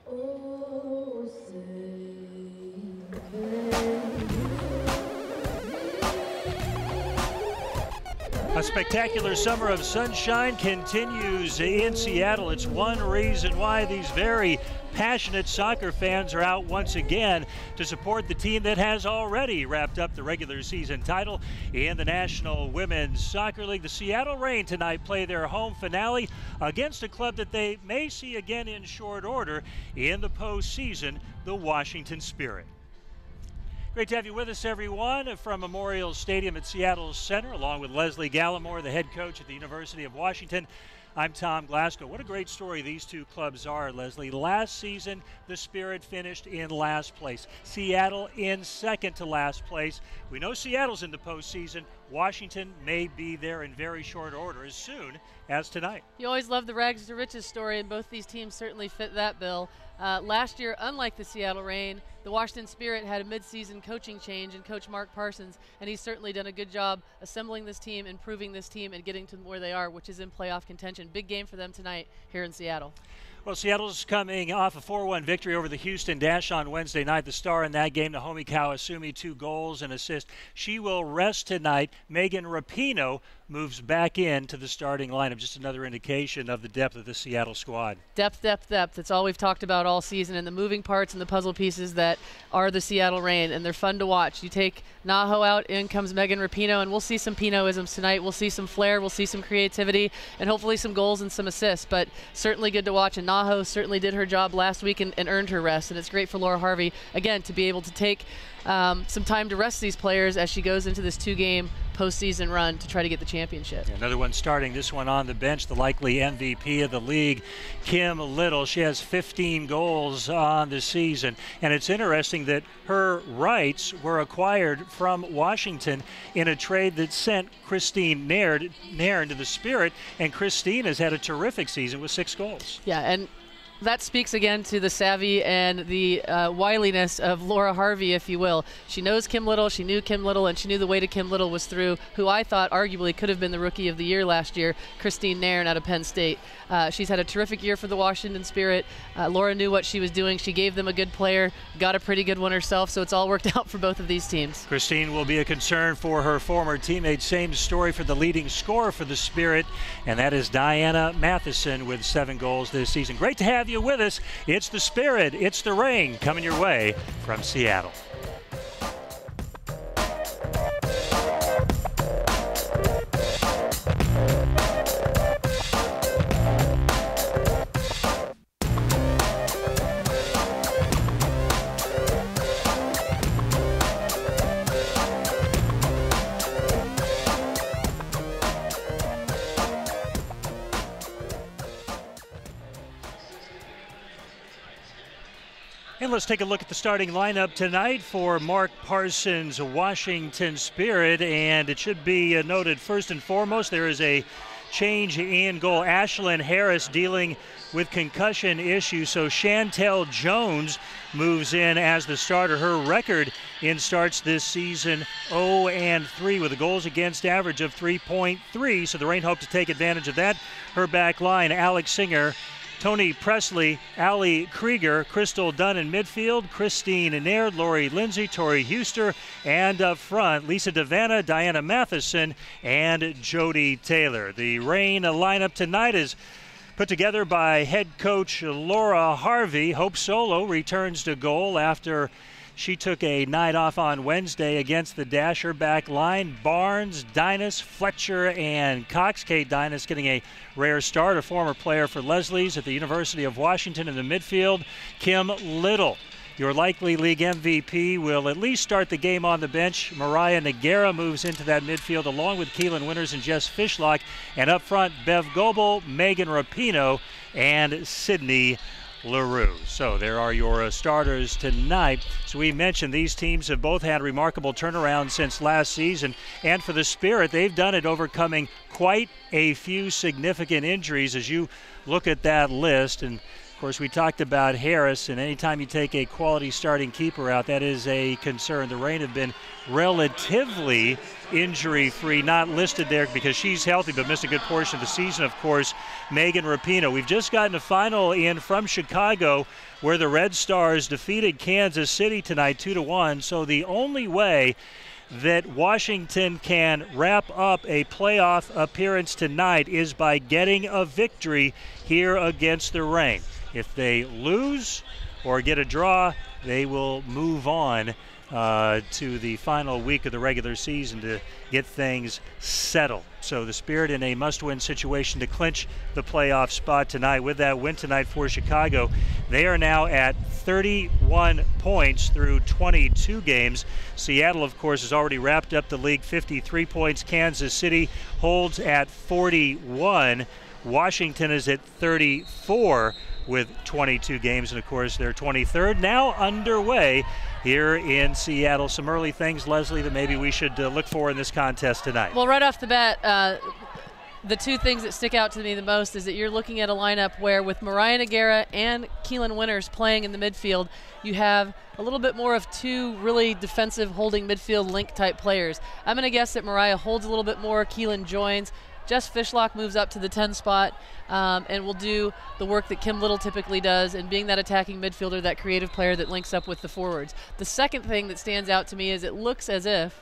Oh, A spectacular summer of sunshine continues in Seattle. It's one reason why these very passionate soccer fans are out once again to support the team that has already wrapped up the regular season title in the National Women's Soccer League. The Seattle Reign tonight play their home finale against a club that they may see again in short order in the postseason, the Washington Spirit. Great to have you with us, everyone, from Memorial Stadium at Seattle Center, along with Leslie Gallimore, the head coach at the University of Washington. I'm Tom Glasgow. What a great story these two clubs are, Leslie. Last season, the Spirit finished in last place. Seattle in second to last place. We know Seattle's in the postseason. Washington may be there in very short order as soon as tonight. You always love the rags to riches story, and both these teams certainly fit that bill. Last year, unlike the Seattle Reign, the Washington Spirit had a mid-season coaching change in Coach Mark Parsons, and he's certainly done a good job assembling this team, improving this team, and getting to where they are, which is in playoff contention. Big game for them tonight here in Seattle. Well, Seattle's coming off a 4-1 victory over the Houston Dash on Wednesday night. The star in that game, Naomi Kawasumi, 2 goals and assists. She will rest tonight. Megan Rapinoe moves back into the starting lineup. Just another indication of the depth of the Seattle squad. Depth, depth, depth. That's all we've talked about all season, and the moving parts and the puzzle pieces that are the Seattle Reign, and they're fun to watch. You take Naho out, in comes Megan Rapinoe, and we'll see some Pinoisms tonight. We'll see some flair, we'll see some creativity, and hopefully some goals and some assists, but certainly good to watch. And Naho certainly did her job last week and earned her rest, and it's great for Laura Harvey, again, to be able to take some time to rest these players as she goes into this 2-game postseason run to try to get the championship. Another one starting, this one on the bench, the likely MVP of the league, Kim Little. She has 15 goals on the season, and it's interesting that her rights were acquired from Washington in a trade that sent Christine Nairn to the Spirit, and Christine has had a terrific season with 6 goals. Yeah, and that speaks again to the savvy and the wiliness of Laura Harvey, if you will. She knows Kim Little, she knew Kim Little, and she knew the way to Kim Little was through who I thought arguably could have been the Rookie of the Year last year, Christine Nairn out of Penn State. She's had a terrific year for the Washington Spirit. Laura knew what she was doing. She gave them a good player, got a pretty good one herself, so it's all worked out for both of these teams. Christine will be a concern for her former teammate. Same story for the leading scorer for the Spirit, and that is Diana Matheson with 7 goals this season. Great to have you with us. It's the Spirit, it's the Reign coming your way from Seattle. And let's take a look at the starting lineup tonight for Mark Parsons' Washington Spirit. And it should be noted first and foremost, there is a change in goal. Ashlyn Harris dealing with concussion issues, so Chantel Jones moves in as the starter. Her record in starts this season 0-3 with a goals against average of 3.3, so the Reign hope to take advantage of that. Her back line, Alex Singer, Tony Presley, Allie Krieger, Crystal Dunn in midfield, Christine Nairn, Lori Lindsay, Tori Huster, and up front, Lisa Devanna, Diana Matheson, and Jody Taylor. The Reign lineup tonight is put together by head coach Laura Harvey. Hope Solo returns to goal after she took a night off on Wednesday against the Dasher back line. Barnes, Dinas, Fletcher, and Cox. Kate Dinas getting a rare start, a former player for Leslie's at the University of Washington in the midfield. Kim Little, your likely league MVP, will at least start the game on the bench. Mariah Nagara moves into that midfield along with Keelan Winters and Jess Fishlock. And up front, Bev Goebel, Megan Rapinoe, and Sydney LaRue. So there are your starters tonight. So we mentioned these teams have both had remarkable turnarounds since last season, and for the Spirit, they've done it overcoming quite a few significant injuries as you look at that list. And of course, we talked about Harris, and anytime you take a quality starting keeper out, that is a concern. The Reign have been relatively injury-free, not listed there because she's healthy but missed a good portion of the season, of course, Megan Rapinoe. We've just gotten a final in from Chicago where the Red Stars defeated Kansas City tonight 2-1. So the only way that Washington can wrap up a playoff appearance tonight is by getting a victory here against the Reign. If they lose or get a draw, they will move on to the final week of the regular season to get things settled. So the Spirit in a must-win situation to clinch the playoff spot tonight. With that win tonight for Chicago, they are now at 31 points through 22 games. Seattle, of course, has already wrapped up the league, 53 points. Kansas City holds at 41. Washington is at 34 with 22 games, and of course they're 23rd, now underway here in Seattle. Some early things, Leslie, that maybe we should look for in this contest tonight. Well, right off the bat, the two things that stick out to me the most is that you're looking at a lineup where with Mariah Nogueira and Keelan Winters playing in the midfield, you have a little bit more of two really defensive holding midfield link type players. I'm going to guess that Mariah holds a little bit more, Keelan joins. Jess Fishlock moves up to the 10 spot and will do the work that Kim Little typically does, and being that attacking midfielder, that creative player that links up with the forwards. The second thing that stands out to me is it looks as if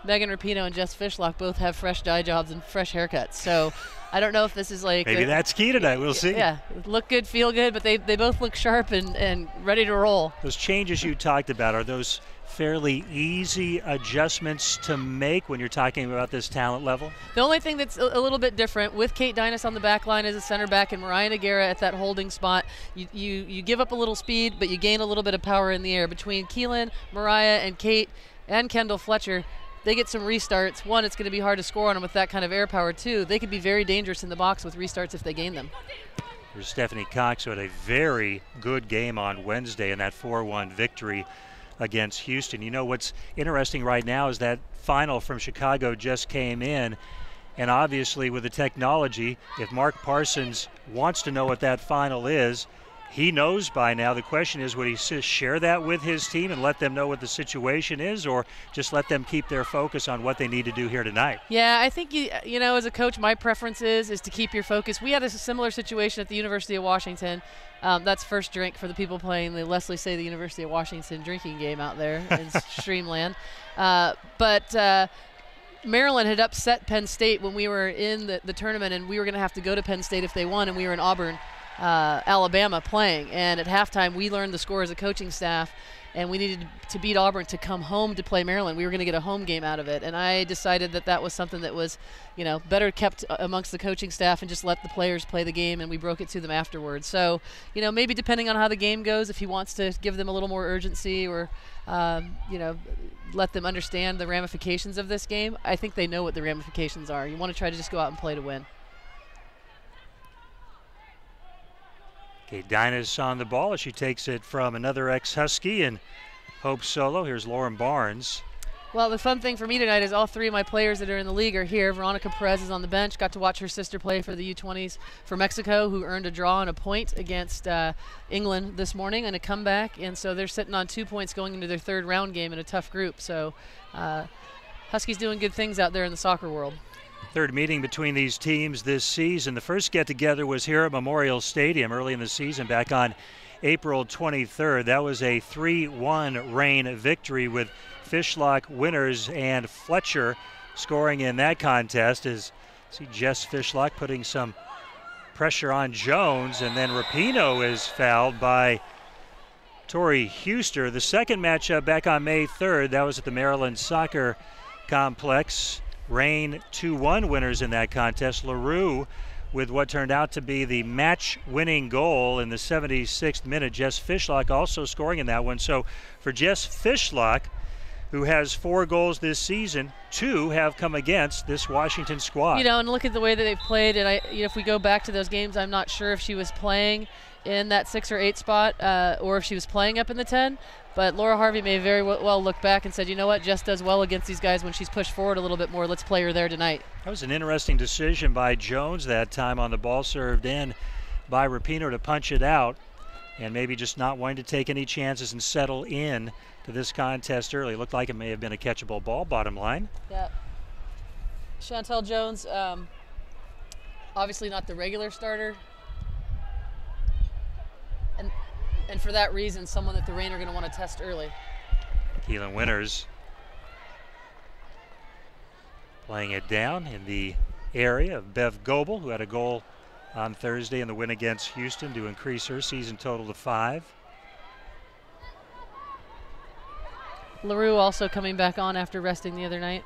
Megan Rapinoe and Jess Fishlock both have fresh dye jobs and fresh haircuts. So I don't know if this is like maybe that's key tonight. We'll see. Yeah, look good, feel good, but they both look sharp and ready to roll. Those changes you talked about, are those fairly easy adjustments to make when you're talking about this talent level? The only thing that's a little bit different with Kate Dynas on the back line as a center back and Mariah Nogueira at that holding spot, you give up a little speed, but you gain a little bit of power in the air. Between Keelan, Mariah, and Kate and Kendall Fletcher, they get some restarts. One, it's going to be hard to score on them with that kind of air power. Two, they could be very dangerous in the box with restarts if they gain them. There's Stephanie Cox, who had a very good game on Wednesday in that 4-1 victory against Houston. You know what's interesting right now is that final from Chicago just came in, and obviously with the technology, if Mark Parsons wants to know what that final is, he knows by now. The question is, would he share that with his team and let them know what the situation is, or just let them keep their focus on what they need to do here tonight? Yeah, I think, you know, as a coach, my preference is to keep your focus. We had a similar situation at the University of Washington. That's first drink for the people playing the Leslie Say the University of Washington drinking game out there in Streamland. But Maryland had upset Penn State when we were in the tournament, and we were going to have to go to Penn State if they won, and we were in Auburn, Alabama playing. And at halftime, we learned the score as a coaching staff, and we needed to beat Auburn to come home to play Maryland. We were going to get a home game out of it, and I decided that that was something that was, you know, better kept amongst the coaching staff and just let the players play the game, and we broke it to them afterwards. So, you know, maybe depending on how the game goes, if he wants to give them a little more urgency or, you know, let them understand the ramifications of this game, I think they know what the ramifications are. You want to try to just go out and play to win. Okay, Dynas on the ball as she takes it from another ex-Husky and Hope Solo. Here's Lauren Barnes. Well, the fun thing for me tonight is all three of my players that are in the league are here. Veronica Perez is on the bench. Got to watch her sister play for the U20s for Mexico, who earned a draw and a point against England this morning and a comeback. And so they're sitting on 2 points going into their third round game in a tough group. So Huskies doing good things out there in the soccer world. Third meeting between these teams this season. The first get-together was here at Memorial Stadium early in the season back on April 23rd. That was a 3-1 Reign victory with Fishlock, Winters, and Fletcher scoring in that contest. As see Jess Fishlock putting some pressure on Jones, and then Rapinoe is fouled by Tori Huster. The second matchup back on May 3rd, that was at the Maryland Soccer Complex. Reign 2-1 winners in that contest. LaRue with what turned out to be the match-winning goal in the 76th minute. Jess Fishlock also scoring in that one. So for Jess Fishlock, who has 4 goals this season, 2 have come against this Washington squad. You know, and look at the way that they've played. And if we go back to those games, I'm not sure if she was playing in that 6 or 8 spot or if she was playing up in the 10. But Laura Harvey may very well look back and said, you know what, Jess does well against these guys when she's pushed forward a little bit more. Let's play her there tonight. That was an interesting decision by Jones that time on the ball served in by Rapinoe to punch it out, and maybe just not wanting to take any chances and settle in to this contest early. It looked like it may have been a catchable ball, bottom line. Yep. Chantel Jones, obviously not the regular starter. And for that reason, someone that the Reign are going to want to test early. Keelan Winters playing it down in the area of Bev Goebel, who had a goal on Thursday in the win against Houston to increase her season total to 5. LaRue also coming back on after resting the other night.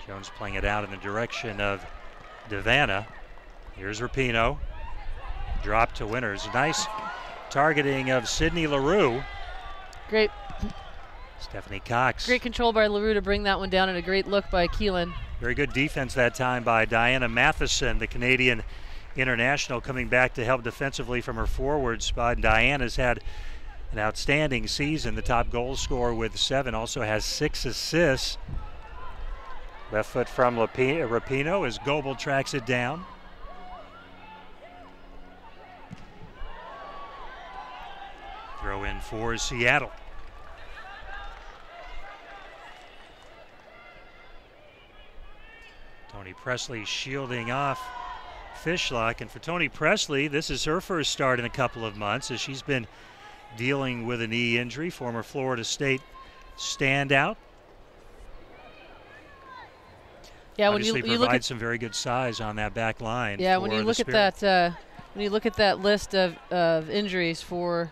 Jones playing it out in the direction of Devanna. Here's Rapinoe. Drop to Winters. Nice targeting of Sydney LaRue. Great. Stephanie Cox. Great control by LaRue to bring that one down, and a great look by Keelan. Very good defense that time by Diana Matheson, the Canadian international, coming back to help defensively from her forward spot. Diana's had an outstanding season. The top goal scorer with 7, also has 6 assists. Left foot from Rapinoe as Goebel tracks it down. Throw in for Seattle. Toni Pressley shielding off Fishlock. And for Toni Pressley, this is her first start in a couple of months as she's been dealing with a knee injury. Former Florida State standout. Yeah, obviously when you look at some very good size on that back line. Yeah, when you look at that list of injuries for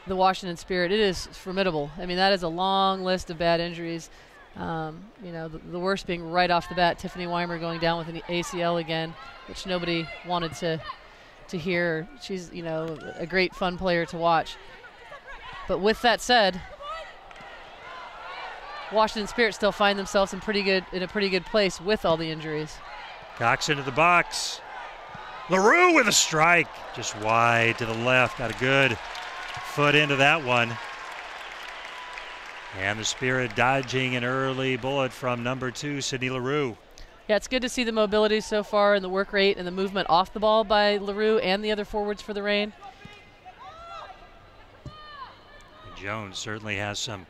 the Washington Spirit, it is formidable. I mean, that is a long list of bad injuries. You know, the worst being right off the bat, Tiffany Weimer going down with an ACL again, which nobody wanted to hear. She's, you know, a great fun player to watch. But with that said, Washington Spirit still find themselves in a pretty good place with all the injuries. Cox into the box. LaRue with a strike, just wide to the left. Got a good foot into that one. And the Spirit dodging an early bullet from number 2, Sydney LaRue. Yeah, it's good to see the mobility so far and the work rate and the movement off the ball by LaRue and the other forwards for the Reign. Jones certainly has some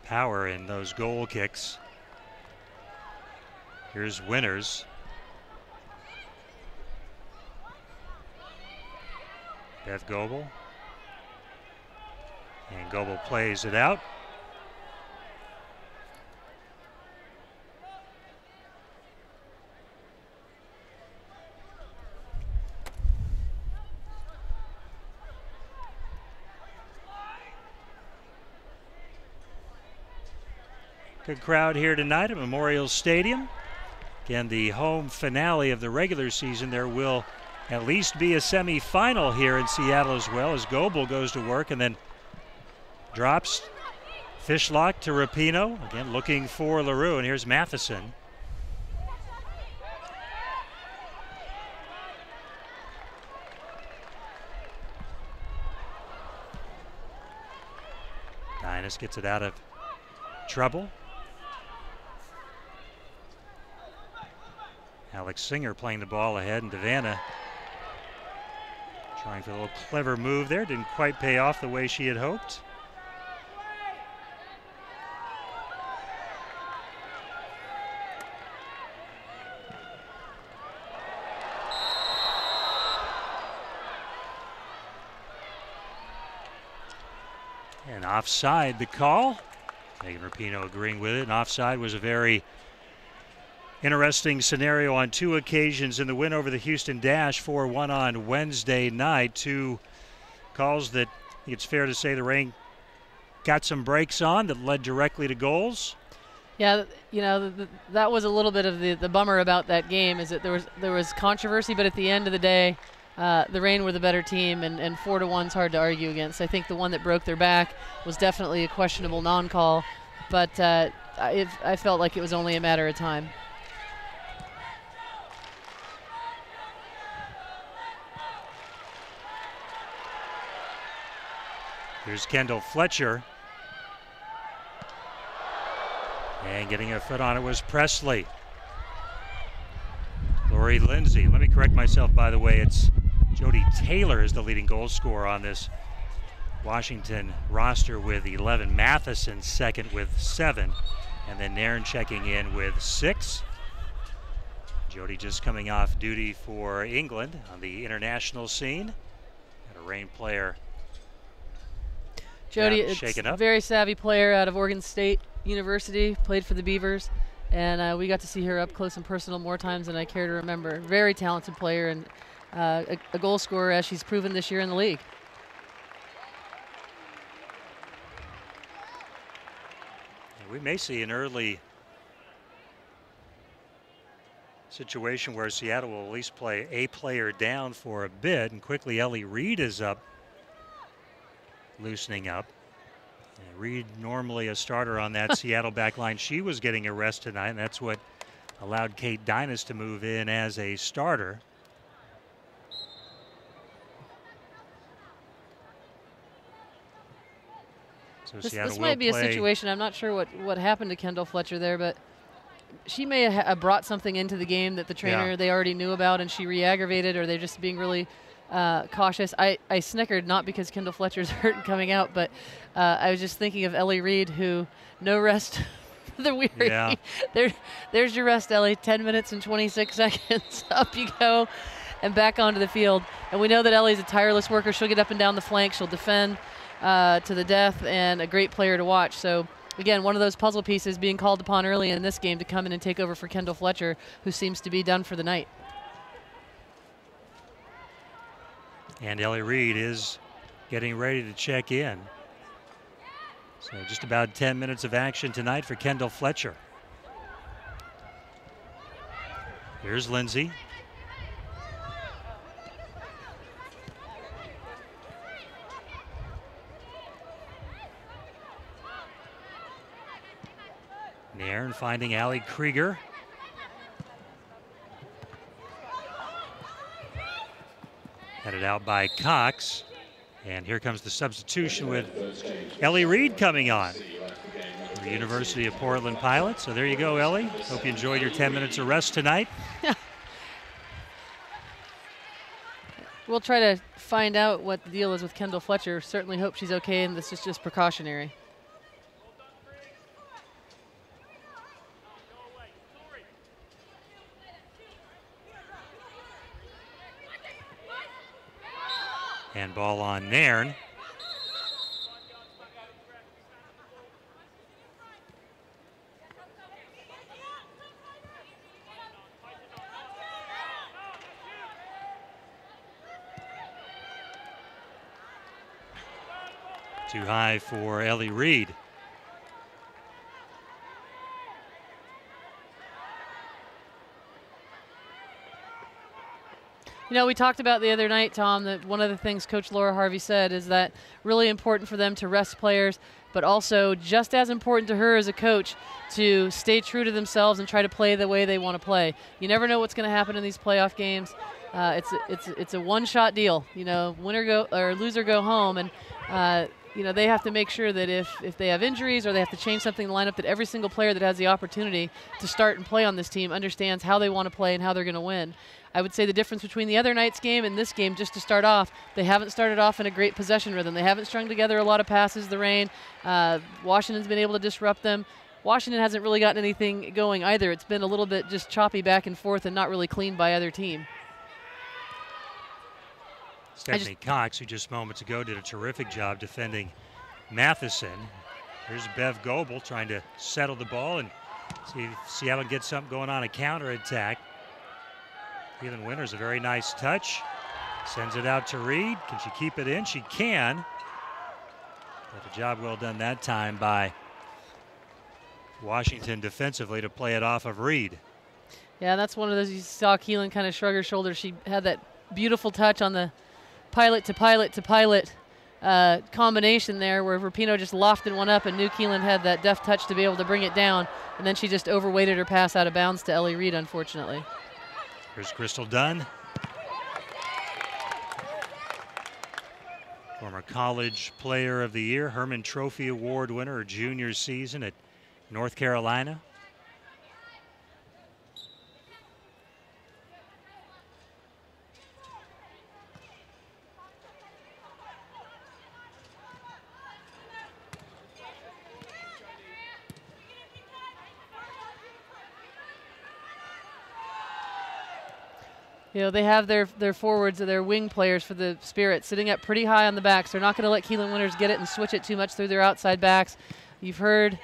power in those goal kicks. Here's Winters. Beth Goebel. And Goebel plays it out. Good crowd here tonight at Memorial Stadium. Again, the home finale of the regular season. There will at least be a semifinal here in Seattle as well, as Goebel goes to work and then drops Fishlock to Rapinoe. Again, looking for LaRue, and here's Matheson. Dynas gets it out of trouble. Alex Singer playing the ball ahead, and Devanna trying for a little clever move there. Didn't quite pay off the way she had hoped. And offside the call. Megan Rapinoe agreeing with it. And offside was a very interesting scenario on 2 occasions in the win over the Houston Dash, 4-1 on Wednesday night. 2 calls that it's fair to say the Reign got some breaks on that led directly to goals. Yeah, you know, that was a little bit of the bummer about that game, is that there was controversy, but at the end of the day, the Reign were the better team, and 4-1's hard to argue against. I think the one that broke their back was definitely a questionable non-call, but I felt like it was only a matter of time. Here's Kendall Fletcher. And getting a foot on it was Pressley. Lori Lindsay. Let me correct myself, by the way. It's Jody Taylor is the leading goal scorer on this Washington roster with 11. Matheson second with 7. And then Nairn checking in with 6. Jody just coming off duty for England on the international scene. And a Reign player. Jody, is a very savvy player out of Oregon State University, played for the Beavers. And we got to see her up close and personal more times than I care to remember. Very talented player and a goal scorer, as she's proven this year in the league. And we may see an early situation where Seattle will at least play a player down for a bit, and quickly Ellie Reed is up, loosening up. And Reed, normally a starter on that Seattle back line. She was getting a rest tonight, and that's what allowed Kate Dynas to move in as a starter. So this might be a situation. I'm not sure what happened to Kendall Fletcher there, but she may have brought something into the game that the trainer they already knew about, and she re-aggravated, or they're just being really cautious. I snickered, not because Kendall Fletcher's hurt and coming out, but I was just thinking of Ellie Reed, who no rest for the weary. Yeah. There's your rest, Ellie. 10 minutes and 26 seconds. Up you go and back onto the field. And we know that Ellie's a tireless worker. She'll get up and down the flank. She'll defend to the death, and a great player to watch. So again, one of those puzzle pieces being called upon early in this game to come in and take over for Kendall Fletcher, who seems to be done for the night. And Ellie Reed is getting ready to check in. So just about 10 minutes of action tonight for Kendall Fletcher. Here's Lindsay. Nairn finding Allie Krieger. Headed out by Cox. And here comes the substitution with Ellie Reed coming on. The University of Portland Pilots. So there you go, Ellie. Hope you enjoyed your 10 minutes of rest tonight. We'll try to find out what the deal is with Kendall Fletcher. Certainly hope she's okay, and this is just precautionary. Handball on Nairn. Too high for Ellie Reed. You know, we talked about the other night, Tom, that one of the things Coach Laura Harvey said is that really important for them to rest players, but also just as important to her as a coach to stay true to themselves and try to play the way they want to play. You never know what's going to happen in these playoff games. It's a one-shot deal. You know, winner go or loser go home, and you know, they have to make sure that if they have injuries or they have to change something in the lineup, that every single player that has the opportunity to start and play on this team understands how they want to play and how they're going to win. I would say the difference between the other night's game and this game, just to start off, they haven't started off in a great possession rhythm. They haven't strung together a lot of passes, the Reign. Washington's been able to disrupt them. Washington hasn't really gotten anything going either. It's been a little bit just choppy back and forth and not really cleaned by either team. Stephanie Cox, who just moments ago did a terrific job defending Matheson. Here's Bev Goebel trying to settle the ball and see if Seattle gets something going on a counterattack. Keelan Winters, a very nice touch. Sends it out to Reed. Can she keep it in? She can. But a job well done that time by Washington defensively to play it off of Reed. Yeah, that's one of those you saw Keelan kind of shrug her shoulders. She had that beautiful touch on the pilot to pilot to pilot combination there where Rapinoe just lofted one up and knew Keelan had that deft touch to be able to bring it down. And then she just overweighted her pass out of bounds to Ellie Reed, unfortunately. Here's Crystal Dunn. Former College Player of the Year, Herman Trophy Award winner, her junior season at North Carolina. You know, they have their forwards or their wing players for the Spirit sitting up pretty high on the backs. They're not going to let Keelan Winters get it and switch it too much through their outside backs. You've heard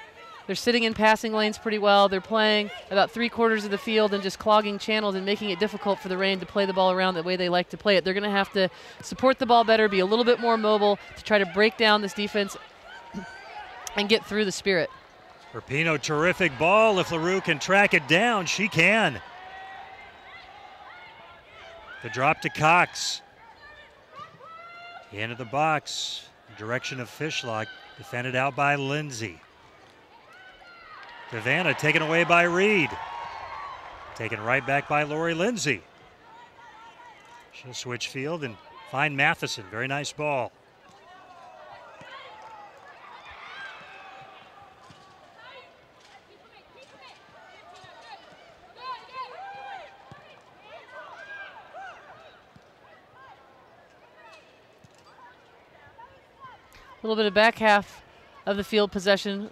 they're sitting in passing lanes pretty well. They're playing about 3/4 of the field and just clogging channels and making it difficult for the Reign to play the ball around the way they like to play it. They're going to have to support the ball better, be a little bit more mobile to try to break down this defense and get through the Spirit. Rapinoe, terrific ball. If LaRue can track it down, she can. The drop to Cox. Into the box, direction of Fishlock, defended out by Lindsay. Devanna taken away by Reed. Taken right back by Lori Lindsay. She'll switch field and find Matheson. Very nice ball. A little bit of back half of the field possession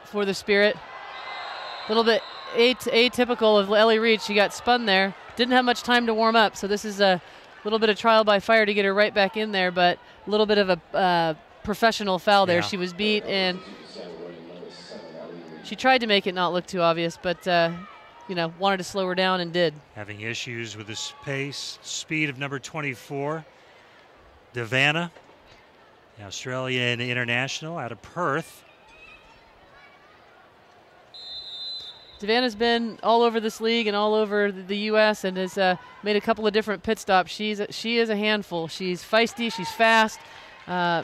for the Spirit. A little bit atypical of Ellie Reed. She got spun there. Didn't have much time to warm up, so this is a little bit of trial by fire to get her right back in there, but a little bit of a professional foul there. Yeah. She was beat, and she tried to make it not look too obvious, but you know, wanted to slow her down and did. Having issues with the pace, speed of number 24, Devanna. The Australian international out of Perth. Devanna's been all over this league and all over the U.S. and has made a couple of different pit stops. She is a handful. She's feisty. She's fast.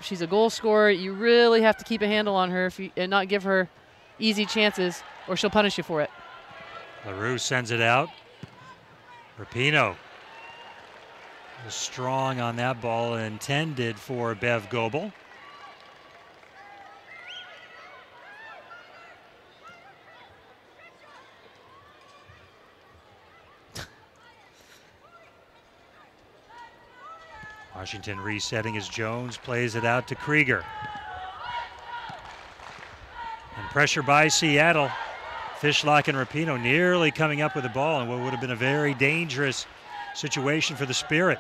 She's a goal scorer. You really have to keep a handle on her and not give her easy chances, or she'll punish you for it. LaRue sends it out. Rapinoe was strong on that ball, intended for Bev Goebel. Washington resetting as Jones plays it out to Krieger. And pressure by Seattle. Fishlock and Rapinoe nearly coming up with the ball in what would have been a very dangerous situation for the Spirit.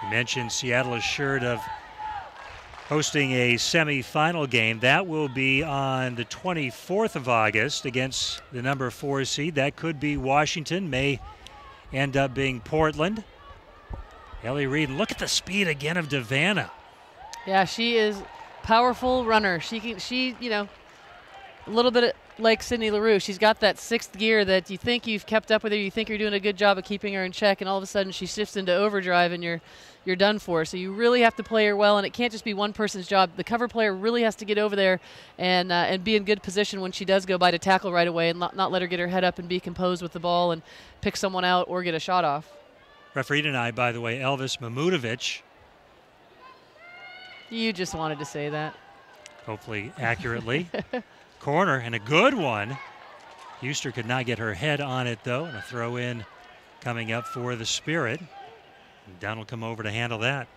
You mentioned Seattle assured of hosting a semifinal game. That will be on the 24th of August against the number 4 seed. That could be Washington, may end up being Portland. Ellie Reed, look at the speed again of Devanna. Yeah, she is powerful runner. She you know, a little bit like Sydney LaRue. She's got that sixth gear that you think you've kept up with her. You think you're doing a good job of keeping her in check, and all of a sudden she shifts into overdrive, and you're done for. So you really have to play her well, and it can't just be one person's job. The cover player really has to get over there and be in good position when she does go by to tackle right away, and not let her get her head up and be composed with the ball and pick someone out or get a shot off. Referee tonight, by the way, Elvis Mamutovic. You just wanted to say that. Hopefully accurately. Corner, and a good one. Huster could not get her head on it, though, and a throw in coming up for the Spirit. And Dunn will come over to handle that.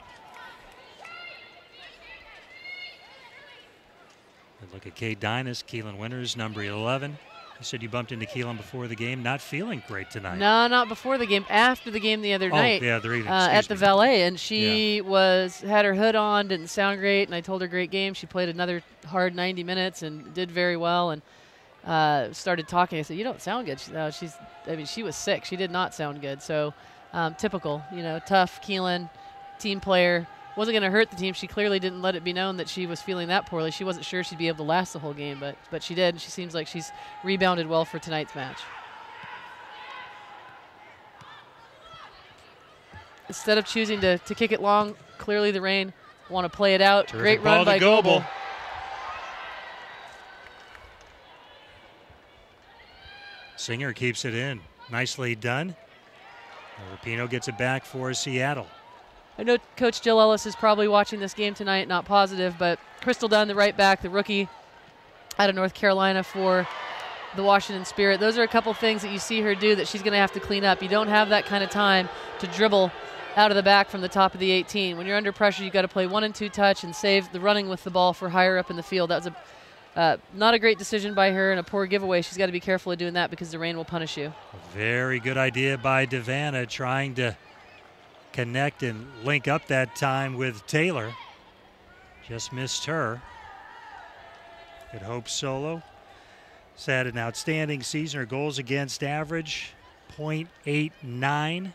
Good look at Kate Dynas, Keelan Winters, number 11. You said you bumped into Keelan before the game. Not feeling great tonight. No, not before the game. After the game the other night. Yeah, the evening, at the Valet, and she had her hood on, didn't sound great, and I told her great game. She played another hard 90 minutes and did very well, and started talking. I said, "You don't sound good." She was sick. She did not sound good. So typical, you know, tough Keelan, team player. Wasn't going to hurt the team. She clearly didn't let it be known that she was feeling that poorly. She wasn't sure she'd be able to last the whole game, but she did. She seems like she's rebounded well for tonight's match. Instead of choosing to kick it long, clearly the Reign want to play it out. Terrific Great run by Goebel. Singer keeps it in. Nicely done. Rapinoe gets it back for Seattle. I know Coach Jill Ellis is probably watching this game tonight, not positive, but Crystal Dunn, the right back, the rookie out of North Carolina for the Washington Spirit. Those are a couple things that you see her do that she's going to have to clean up. You don't have that kind of time to dribble out of the back from the top of the 18. When you're under pressure, you've got to play 1 and 2 touch and save the running with the ball for higher up in the field. That was not a great decision by her and a poor giveaway. She's got to be careful of doing that because the rain will punish you. A very good idea by DeVanna, trying to connect and link up that time with Taylor. Just missed her. Good Hope Solo has had an outstanding season. Her goals against average, .89.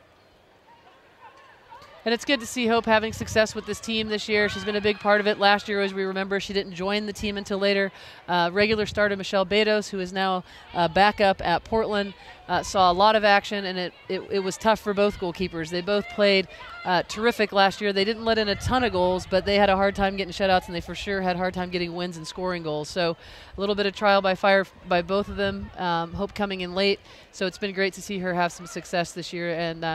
And it's good to see Hope having success with this team this year. She's been a big part of it. Last year, as we remember, she didn't join the team until later. Regular starter Michelle Betos, who is now back up at Portland, saw a lot of action, and it was tough for both goalkeepers. They both played terrific last year. They didn't let in a ton of goals, but they had a hard time getting shutouts, and they for sure had a hard time getting wins and scoring goals. So a little bit of trial by fire by both of them. Hope coming in late. So it's been great to see her have some success this year. And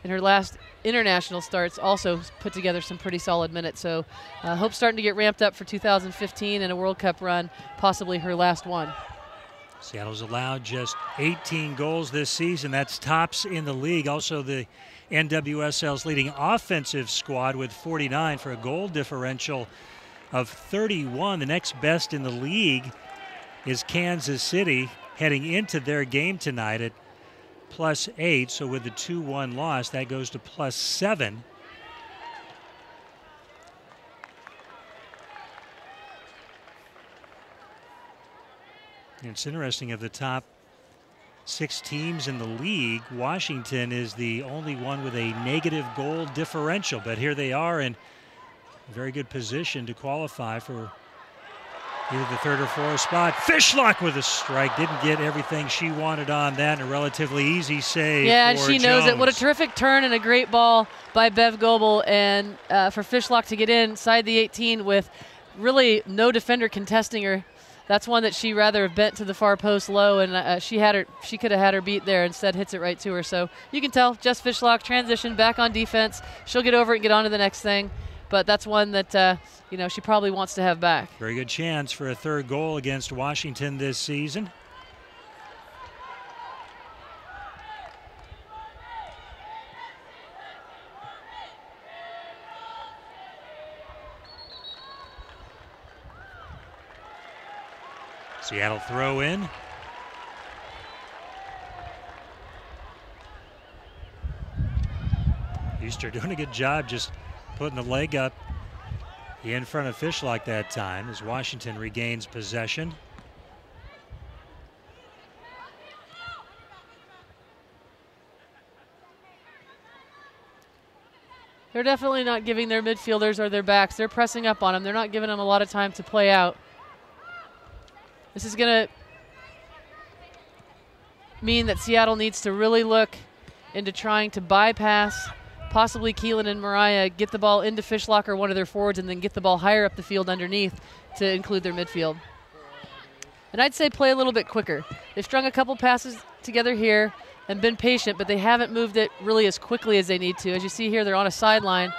in her last international starts, also put together some pretty solid minutes. So Hope's starting to get ramped up for 2015 and a World Cup run, possibly her last one. Seattle's allowed just 18 goals this season. That's tops in the league. Also the NWSL's leading offensive squad with 49 for a goal differential of 31. The next best in the league is Kansas City, heading into their game tonight at +8. So with the 2-1 loss, that goes to +7. It's interesting, of the top 6 teams in the league, Washington is the only one with a negative goal differential. But here they are in a very good position to qualify for either the 3rd or 4th spot. Fishlock with a strike. Didn't get everything she wanted on that. And a relatively easy save. Yeah, and for she knows Jones. it. What a terrific turn and a great ball by Bev Goebel. And for Fishlock to get inside the 18 with really no defender contesting her. That's one that she rather have bent to the far post low, and she could have had her beat there. Instead, hits it right to her. So you can tell, Jess Fishlock transition back on defense. She'll get over it and get on to the next thing. But that's one that she probably wants to have back. Very good chance for a 3rd goal against Washington this season. Seattle throw in. Easter doing a good job just putting the leg up in front of Fishlock that time as Washington regains possession. They're definitely not giving their midfielders or their backs. They're pressing up on them. They're not giving them a lot of time to play out. This is going to mean that Seattle needs to really look into trying to bypass possibly Keelan and Mariah, get the ball into Fishlock or one of their forwards, and then get the ball higher up the field underneath to include their midfield. And I'd say play a little bit quicker. They've strung a couple passes together here and been patient, but they haven't moved it really as quickly as they need to. As you see here, they're on a sideline.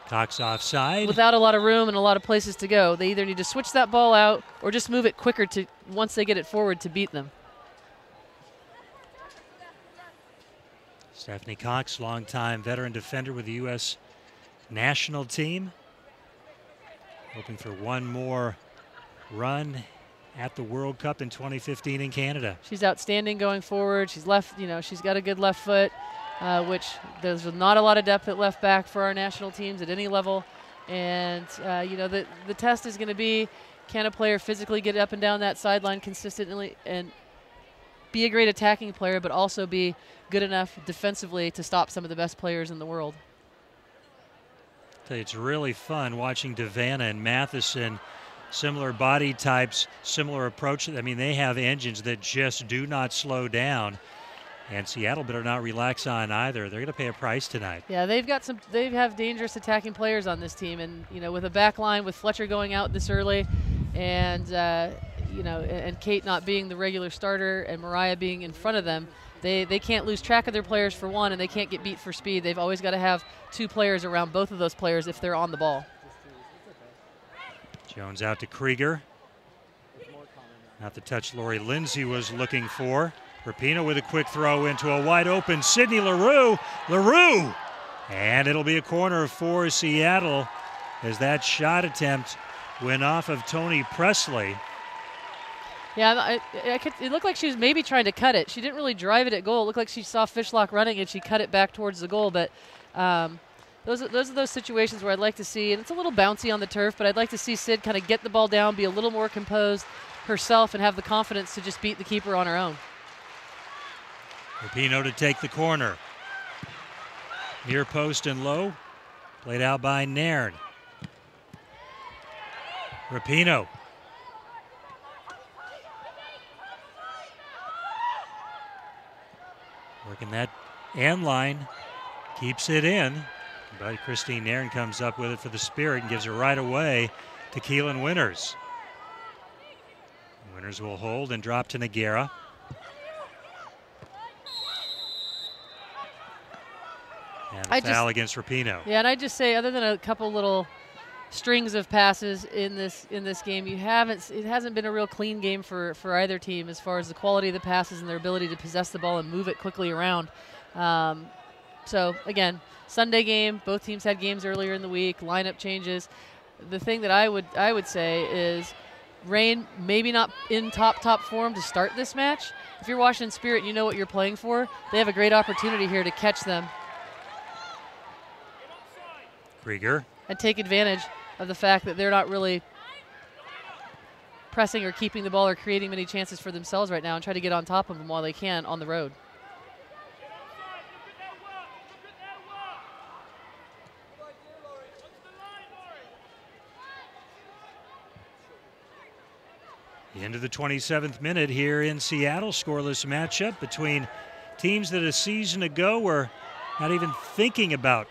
Cox offside. Without a lot of room and a lot of places to go. They either need to switch that ball out or just move it quicker to once they get it forward to beat them. Stephanie Cox, longtime veteran defender with the U.S. national team. Hoping for one more run at the World Cup in 2015 in Canada. She's outstanding going forward. She's she's got a good left foot. Which there's not a lot of depth at left back for our national teams at any level. And, the test is going to be, can a player physically get up and down that sideline consistently and be a great attacking player, but also be good enough defensively to stop some of the best players in the world. I tell you, it's really fun watching DeVanna and Matheson, similar body types, similar approach. I mean, they have engines that just do not slow down. And Seattle better not relax on either. They're going to pay a price tonight. Yeah, they have dangerous attacking players on this team, and with a back line with Fletcher going out this early, and and Kate not being the regular starter, and Mariah being in front of them, they can't lose track of their players for one, and they can't get beat for speed. They've always got to have 2 players around both of those players if they're on the ball. Jones out to Krieger. Not the touch Lori Lindsay was looking for. Rapinoe with a quick throw into a wide open Sydney Leroux. Leroux And it'll be a corner for Seattle as that shot attempt went off of Toni Presley. Yeah, it looked like she was maybe trying to cut it. She didn't really drive it at goal. It looked like she saw Fishlock running and she cut it back towards the goal. But those are those situations where I'd like to see, and it's a little bouncy on the turf, but I'd like to see Sid kind of get the ball down, be a little more composed herself, and have the confidence to just beat the keeper on her own. Rapinoe to take the corner. Near post and low. Played out by Nairn. Rapinoe. Working that end line. Keeps it in. But Christine Nairn comes up with it for the Spirit and gives it right away to Keelan Winters. Winters will hold and drop to Nogueira. And a foul against Rapinoe. Yeah, and I just say, other than a couple little strings of passes in this game, it hasn't been a real clean game for either team as far as the quality of the passes and their ability to possess the ball and move it quickly around. So again, Sunday game. Both teams had games earlier in the week. Lineup changes. The thing that I would say is, Reign maybe not in top form to start this match. If you're Washington Spirit, you know what you're playing for. They have a great opportunity here to catch them. Krieger. And take advantage of the fact that they're not really pressing or keeping the ball or creating many chances for themselves right now, and try to get on top of them while they can on the road. The end of the 27th minute here in Seattle. Scoreless matchup between teams that a season ago were not even thinking about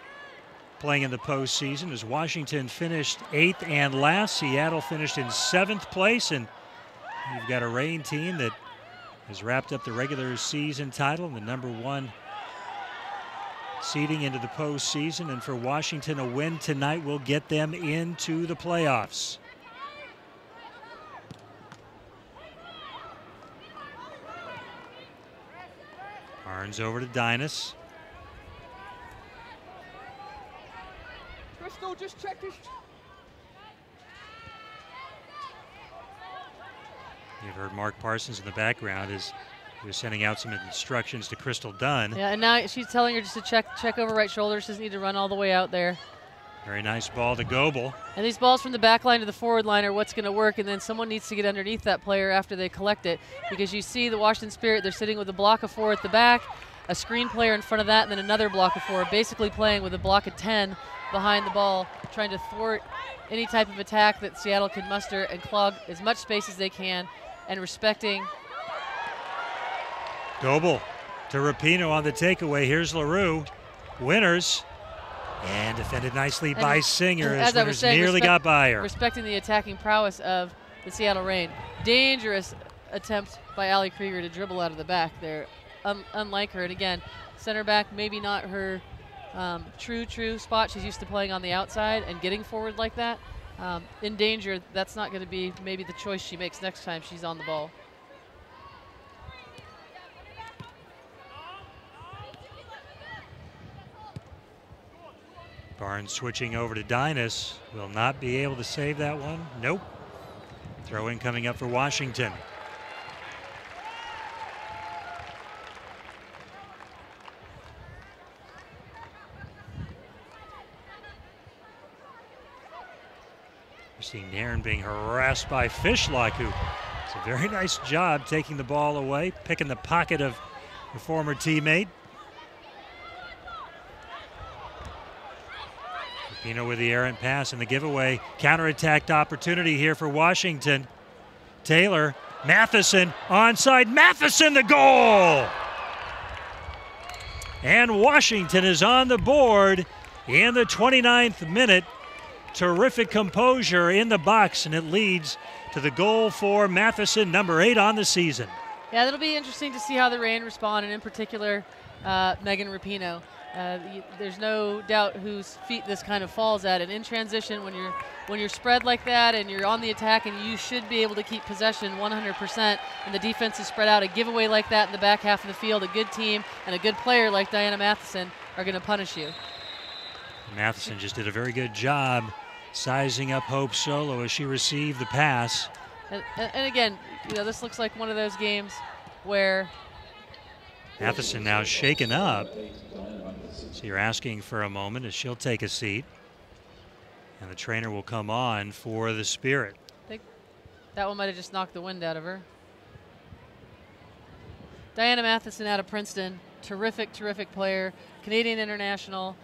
playing in the postseason, as Washington finished 8th and last. Seattle finished in 7th place, and you've got a Reign team that has wrapped up the regular season title and the #1 seeding into the postseason. And for Washington, a win tonight will get them into the playoffs. Barnes over to Dinas. Crystal, just check this. You've heard Mark Parsons in the background as he was sending out some instructions to Crystal Dunn. Yeah, and now she's telling her just to check over right shoulder. She doesn't need to run all the way out there. Very nice ball to Goebel. And these balls from the back line to the forward line are what's going to work, and then someone needs to get underneath that player after they collect it, because you see the Washington Spirit, they're sitting with a block of 4 at the back, a screen player in front of that, and then another block of 4, basically playing with a block of 10 behind the ball, trying to thwart any type of attack that Seattle can muster and clog as much space as they can, and respecting. Goebel to Rapinoe on the takeaway. Here's LaRue. Winters. And defended nicely by Singer as Winters nearly got by her. Respecting the attacking prowess of the Seattle Reign. Dangerous attempt by Allie Krieger to dribble out of the back there, unlike her. And again, center back, maybe not her true spot. She's used to playing on the outside and getting forward like that. In danger, that's not going to be maybe the choice she makes next time she's on the ball. Barnes switching over to Dinas. Will not be able to save that one. Nope. Throw in coming up for Washington. Christine Nairn being harassed by Fishlock, who does a very nice job taking the ball away, picking the pocket of her former teammate. Rapinoe with the errant pass and the giveaway. Counterattack opportunity here for Washington. Taylor, Matheson, onside. Matheson, the goal! And Washington is on the board in the 29th minute. Terrific composure in the box, and it leads to the goal for Matheson, number 8 on the season. Yeah, that'll be interesting to see how the Reign respond, and in particular, Megan Rapinoe. There's no doubt whose feet this kind of falls at, and in transition, when you're spread like that and you're on the attack, and you should be able to keep possession 100%, and the defense is spread out, a giveaway like that in the back half of the field, a good team and a good player like Diana Matheson are going to punish you. Matheson just did a very good job sizing up Hope Solo as she received the pass. And again, this looks like one of those games where Matheson now shaken up. So you're asking for a moment as she'll take a seat. And the trainer will come on for the Spirit. I think that one might have just knocked the wind out of her. Diana Matheson out of Princeton, terrific, terrific player, Canadian international.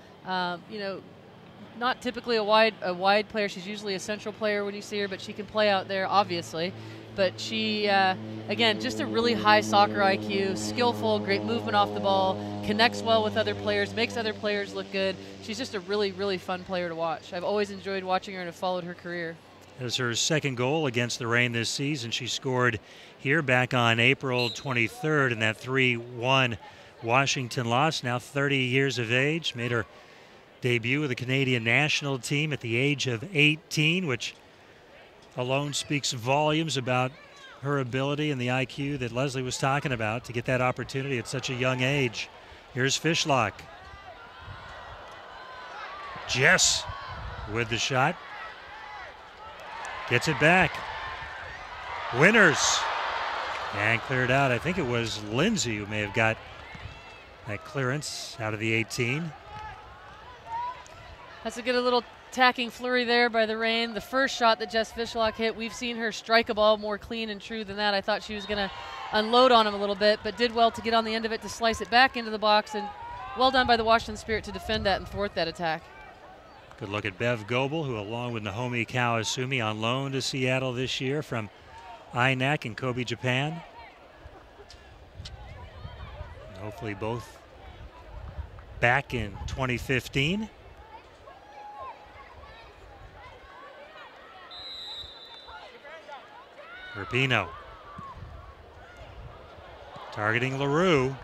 Not typically a wide player. She's usually a central player when you see her, but she can play out there, obviously. But she, again, just a really high soccer IQ, skillful, great movement off the ball, connects well with other players, makes other players look good. She's just a really, really fun player to watch. I've always enjoyed watching her and have followed her career. As her second goal against the Reign this season, she scored here back on April 23rd in that 3-1 Washington loss. Now 30 years of age, made her debut with the Canadian national team at the age of 18, which alone speaks volumes about her ability and the IQ that Leslie was talking about to get that opportunity at such a young age. Here's Fishlock. Jess with the shot. Gets it back. Winners. And cleared out. I think it was Lindsay who may have got that clearance out of the 18. That's a good little tacking flurry there by the Reign. The first shot that Jess Fishlock hit, we've seen her strike a ball more clean and true than that. I thought she was going to unload on him a little bit, but did well to get on the end of it to slice it back into the box, and well done by the Washington Spirit to defend that and thwart that attack. Good look at Bev Goebel, who along with Naomi Kawasumi on loan to Seattle this year from INAC in Kobe, Japan. And hopefully both back in 2015. Rapinoe targeting LaRue.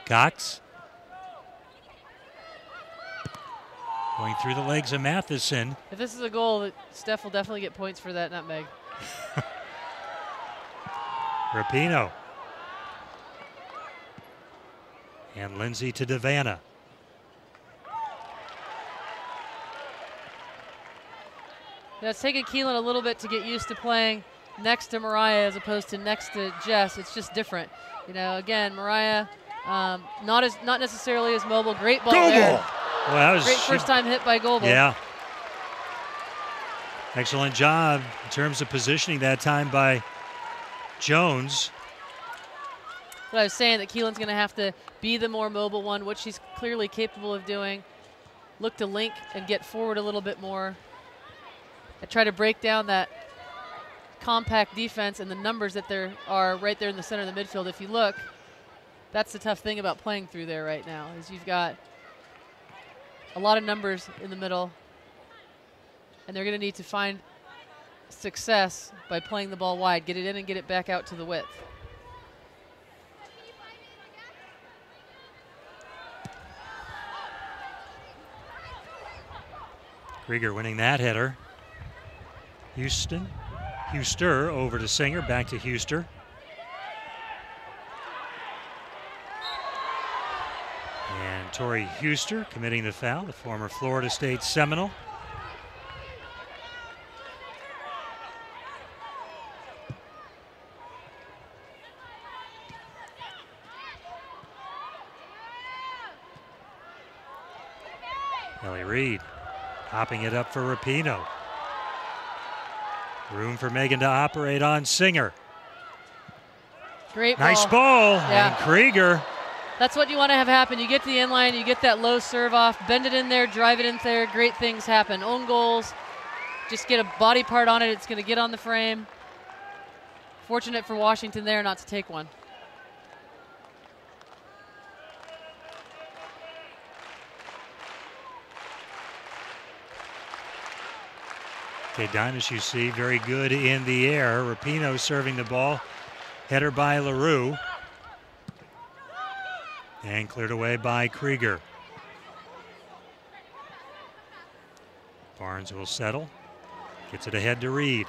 Cox going through the legs of Matheson. If this is a goal, Steph will definitely get points for that nutmeg. Rapinoe. And Lindsay to Devanna. Yeah, it's taken Keelan a little bit to get used to playing next to Mariah as opposed to next to Jess. It's just different. Again, Mariah, not necessarily as mobile. Great ball there. Well, that was great first time hit by Goebel. Yeah. Excellent job in terms of positioning that time by Jones. But I was saying that Keelan's going to have to be the more mobile one, which she's clearly capable of doing. Look to link and get forward a little bit more. I try to break down that compact defense and the numbers that there are right there in the center of the midfield. If you look, that's the tough thing about playing through there right now, is you've got a lot of numbers in the middle, and they're going to need to find success by playing the ball wide, get it in and get it back out to the width. Krieger winning that header. Huster over to Singer, back to Huster. And Tori Huster committing the foul, the former Florida State Seminole. Ellie Reed hopping it up for Rapinoe. Room for Megan to operate on Singer. Great ball. Nice ball. Yeah. And Krieger. That's what you want to have happen. You get to the end line, you get that low serve off, bend it in there, drive it in there, great things happen. Own goals, just get a body part on it, it's going to get on the frame. Fortunate for Washington there not to take one. Okay, Dinas, you see, very good in the air. Rapinoe serving the ball. Header by LaRue. And cleared away by Krieger. Barnes will settle. Gets it ahead to Reed.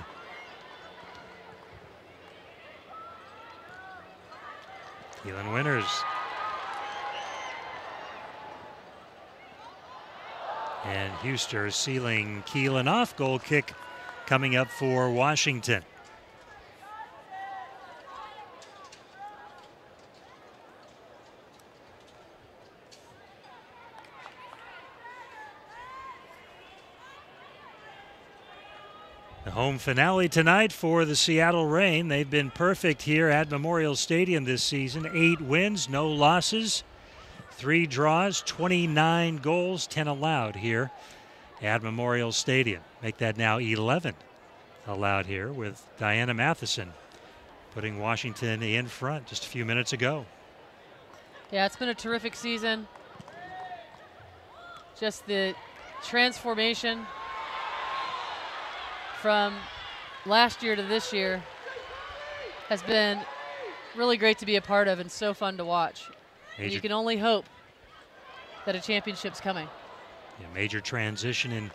Keelan Winters. And Huster sealing Keelan off. Goal kick coming up for Washington. The home finale tonight for the Seattle Reign. They've been perfect here at Memorial Stadium this season. 8 wins, no losses, 3 draws, 29 goals, 10 allowed here at Memorial Stadium. Make that now 11 allowed here with Diana Matheson putting Washington in front just a few minutes ago. Yeah, it's been a terrific season. Just the transformation from last year to this year has been really great to be a part of and so fun to watch. And you can only hope that a championship's coming. Yeah, major transition in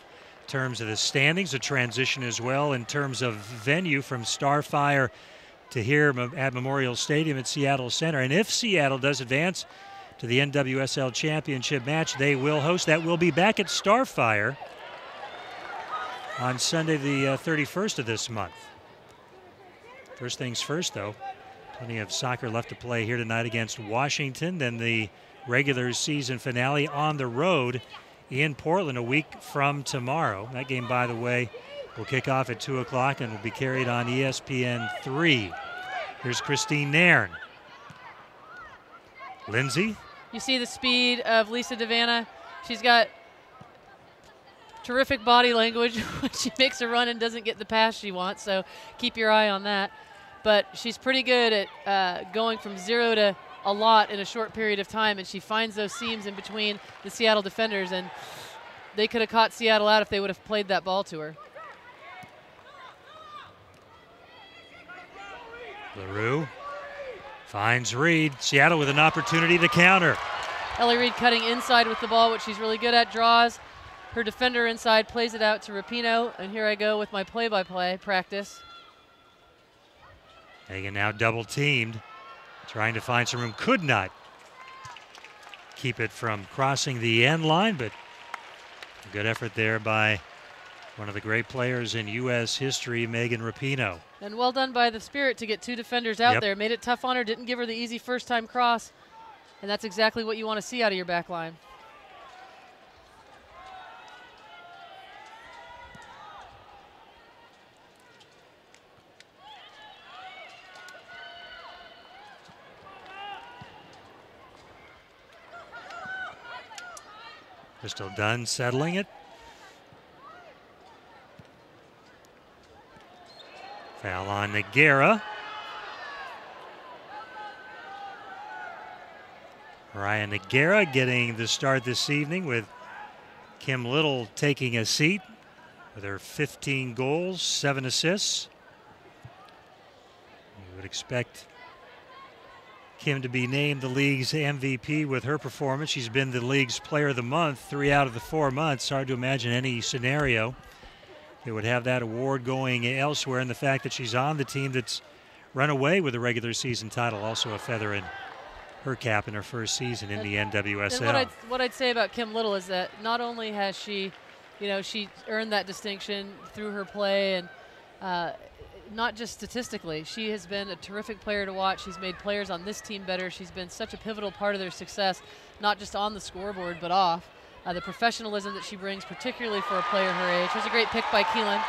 terms of the standings, a transition as well in terms of venue from Starfire to here at Memorial Stadium at Seattle Center. And if Seattle does advance to the NWSL Championship match, they will host. That will be back at Starfire on Sunday the 31st of this month. First things first, though, plenty of soccer left to play here tonight against Washington. Then the regular season finale on the road in Portland a week from tomorrow. That game, by the way, will kick off at 2 o'clock and will be carried on ESPN3. Here's Christine Nairn. Lindsay. You see the speed of Lisa Devanna. She's got terrific body language when she makes a run and doesn't get the pass she wants, so keep your eye on that. But she's pretty good at going from 0 to a lot in a short period of time, and she finds those seams in between the Seattle defenders, and they could have caught Seattle out if they would have played that ball to her. LaRue finds Reed. Seattle with an opportunity to counter. Ellie Reed cutting inside with the ball, which she's really good at, draws her defender inside, plays it out to Rapinoe, and here I go with my play-by-play practice. Hagen now double teamed, trying to find some room. Could not keep it from crossing the end line, but a good effort there by one of the great players in U.S. history, Megan Rapinoe. And well done by the Spirit to get 2 defenders out there. Made it tough on her, didn't give her the easy first-time cross, and that's exactly what you want to see out of your back line. Crystal Dunn settling it. Foul on Nogueira. Ryan Nogueira getting the start this evening with Kim Little taking a seat with her 15 goals, 7 assists. You would expect Kim to be named the league's MVP with her performance. She's been the league's player of the month 3 out of the 4 months. Hard to imagine any scenario that would have that award going elsewhere. And the fact that she's on the team that's run away with a regular season title, also a feather in her cap in her first season in the NWSL. And what I'd say about Kim Little is that not only has she, she earned that distinction through her play and not just statistically. She has been a terrific player to watch. She's made players on this team better. She's been such a pivotal part of their success, not just on the scoreboard, but off. The professionalism that she brings, particularly for a player her age. Here's a great pick by Keelan.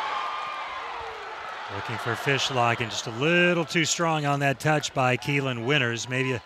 Looking for Fishlock and just a little too strong on that touch by Keelan Winters. Maybe a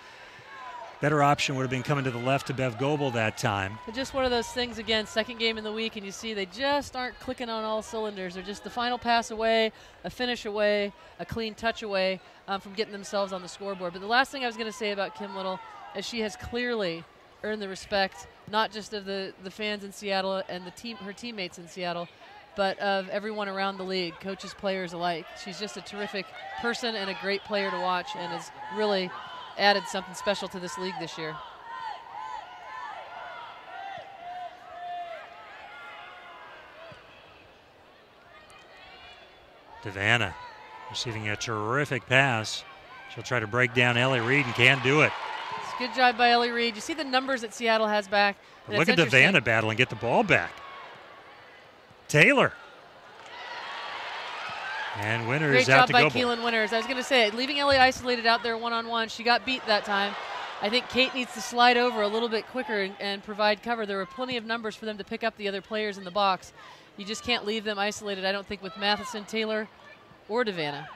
better option would have been coming to the left to Bev Goebel that time. But just one of those things, again, second game in the week, and you see they just aren't clicking on all cylinders. They're just the final pass away, a finish away, a clean touch away from getting themselves on the scoreboard. But the last thing I was going to say about Kim Little is she has clearly earned the respect, not just of the fans in Seattle and her teammates in Seattle, but of everyone around the league, coaches, players alike. She's just a terrific person and a great player to watch, and has really added something special to this league this year. Devanna receiving a terrific pass. She'll try to break down Ellie Reed and can't do it. Good job by Ellie Reed. You see the numbers that Seattle has back. Look at Devanna battle and get the ball back. Taylor. And Winters out to go. Great job by Keelan Winters. I was going to say, leaving Ellie isolated out there one-on-one. She got beat that time. I think Kate needs to slide over a little bit quicker and provide cover. There were plenty of numbers for them to pick up the other players in the box. You just can't leave them isolated, I don't think, with Matheson, Taylor, or Devanna.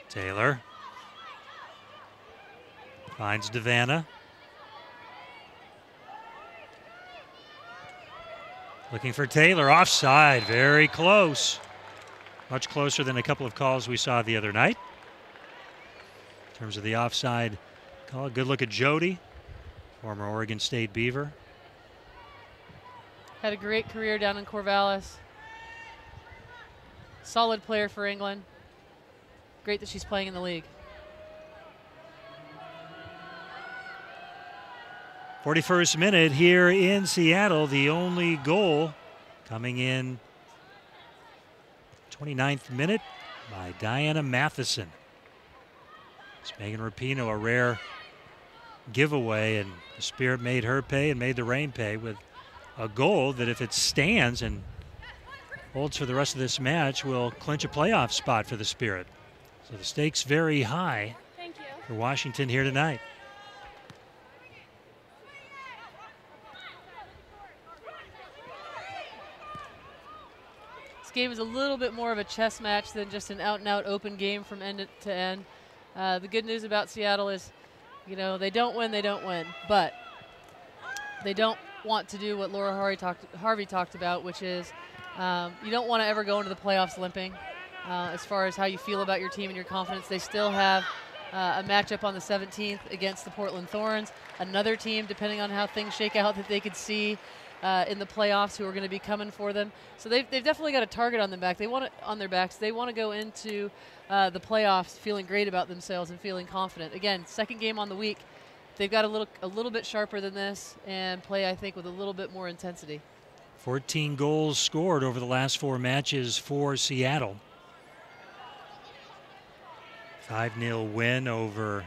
Taylor finds Devanna. Looking for Taylor, offside, very close. Much closer than a couple of calls we saw the other night. In terms of the offside call, good look at Jody, former Oregon State Beaver. Had a great career down in Corvallis. Solid player for England. Great that she's playing in the league. 41st minute here in Seattle. The only goal coming in 29th minute by Diana Matheson. It's Megan Rapinoe, a rare giveaway, and the Spirit made her pay and made the Reign pay with a goal that, if it stands and holds for the rest of this match, will clinch a playoff spot for the Spirit. So the stakes very high for Washington here tonight. This game is a little bit more of a chess match than just an out-and-out open game from end to end. The good news about Seattle is, you know, they don't win, but they don't want to do what Laura Harvey talked about, which is you don't want to ever go into the playoffs limping. As far as how you feel about your team and your confidence, they still have a matchup on the 17th against the Portland Thorns, another team, depending on how things shake out, that they could see in the playoffs who are going to be coming for them. So they've definitely got a target on their back. They want it on their backs. They want to go into the playoffs feeling great about themselves and feeling confident. Again, second game on the week. They've got a little bit sharper than this and play, I think, with a little bit more intensity. 14 goals scored over the last 4 matches for Seattle. 5-0 win over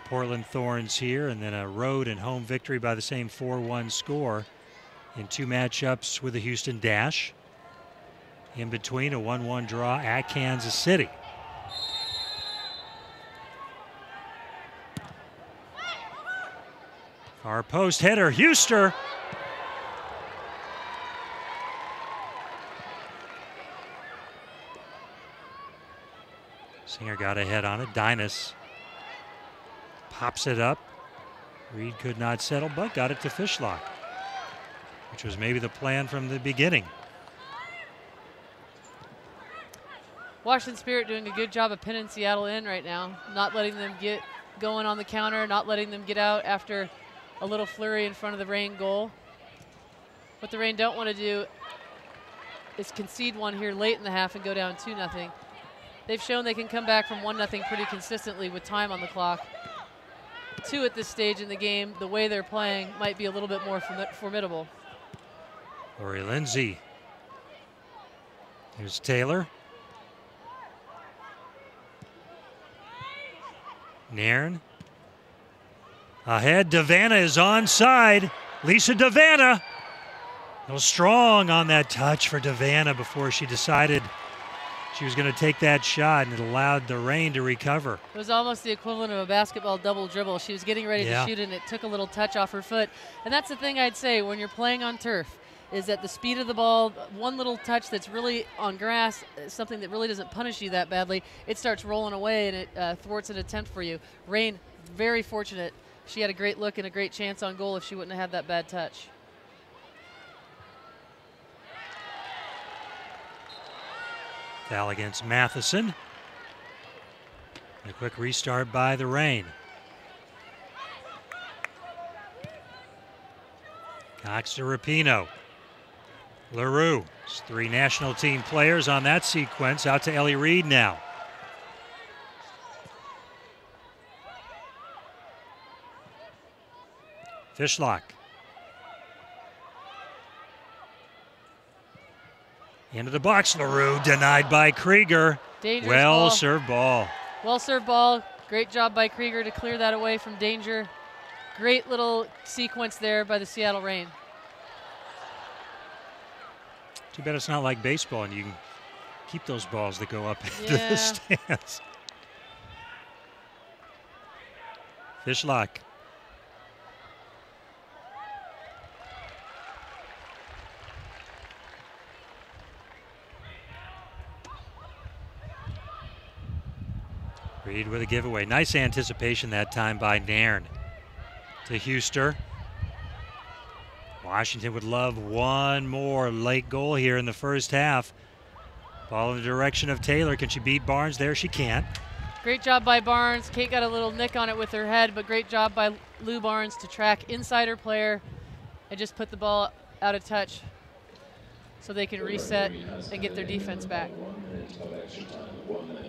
Portland Thorns here, and then a road and home victory by the same 4-1 score in 2 matchups with the Houston Dash. In between, a 1-1 draw at Kansas City. Far post header, Huster. Singer got a head on it. Dinas pops it up. Reed could not settle, but got it to Fishlock, which was maybe the plan from the beginning. Washington Spirit doing a good job of pinning Seattle in right now, not letting them get going on the counter, not letting them get out after a little flurry in front of the Reign goal. What the Reign don't want to do is concede one here late in the half and go down 2-0. They've shown they can come back from 1-0 pretty consistently with time on the clock. 2 at this stage in the game, the way they're playing might be a little bit more formidable. Lori Lindsay. Here's Taylor. Nairn. Ahead, Devanna is onside. Lisa Devanna. A little strong on that touch for Devanna before she decided she was going to take that shot, and it allowed the Reign to recover. It was almost the equivalent of a basketball double dribble. She was getting ready to shoot, and it took a little touch off her foot. And that's the thing I'd say when you're playing on turf, is that the speed of the ball, one little touch that's really on grass, something that really doesn't punish you that badly, it starts rolling away and it thwarts an attempt for you. Reign, very fortunate. She had a great look and a great chance on goal if she wouldn't have had that bad touch. Foul against Matheson. A quick restart by the Reign. Cox to Rapinoe. LaRue. 3 national team players on that sequence. Out to Ellie Reed now. Fishlock. Into the box, LaRue denied by Krieger. Dangerous well ball. served ball. Well served ball. Great job by Krieger to clear that away from danger. Great little sequence there by the Seattle Reign. Too bad it's not like baseball and you can keep those balls that go up into Yeah. the stands. Fishlock. Reed with a giveaway. Nice anticipation that time by Nairn to Huster. Washington would love one more late goal here in the first half. Ball in the direction of Taylor. Can she beat Barnes there? She can't. Great job by Barnes. Kate got a little nick on it with her head, but great job by Lou Barnes to track inside her player and just put the ball out of touch so they can reset and get their defense back.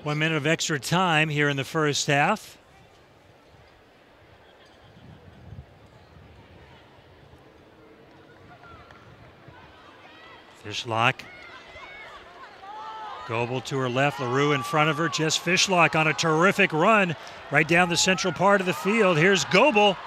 1 minute of extra time here in the first half. Fishlock. Goebel to her left, LaRue in front of her. Jess Fishlock on a terrific run right down the central part of the field. Here's Goebel.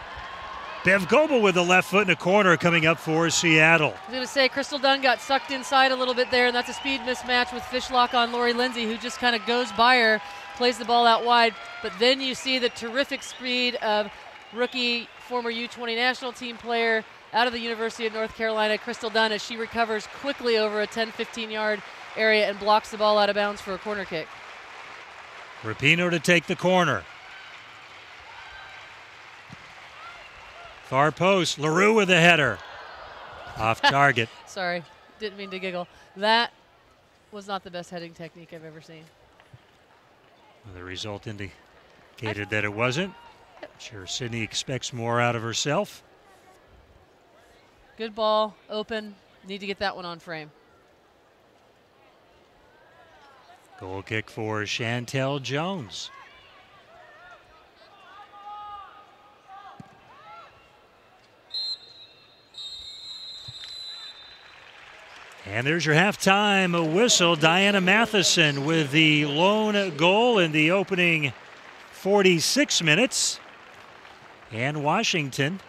Bev Goebel with the left foot in the corner coming up for Seattle. I was going to say, Crystal Dunn got sucked inside a little bit there, and that's a speed mismatch with Fishlock on Lori Lindsay, who just kind of goes by her, plays the ball out wide. But then you see the terrific speed of rookie, former U20 national team player out of the University of North Carolina, Crystal Dunn, as she recovers quickly over a 10-15 yard area and blocks the ball out of bounds for a corner kick. Rapinoe to take the corner. Far post, LaRue with a header. Off target. Sorry, didn't mean to giggle. That was not the best heading technique I've ever seen. Well, the result indicated that it wasn't. I'm sure Sydney expects more out of herself. Good ball, open. Need to get that one on frame. Goal kick for Chantel Jones. And there's your halftime whistle. Diana Matheson with the lone goal in the opening 46 minutes. And Washington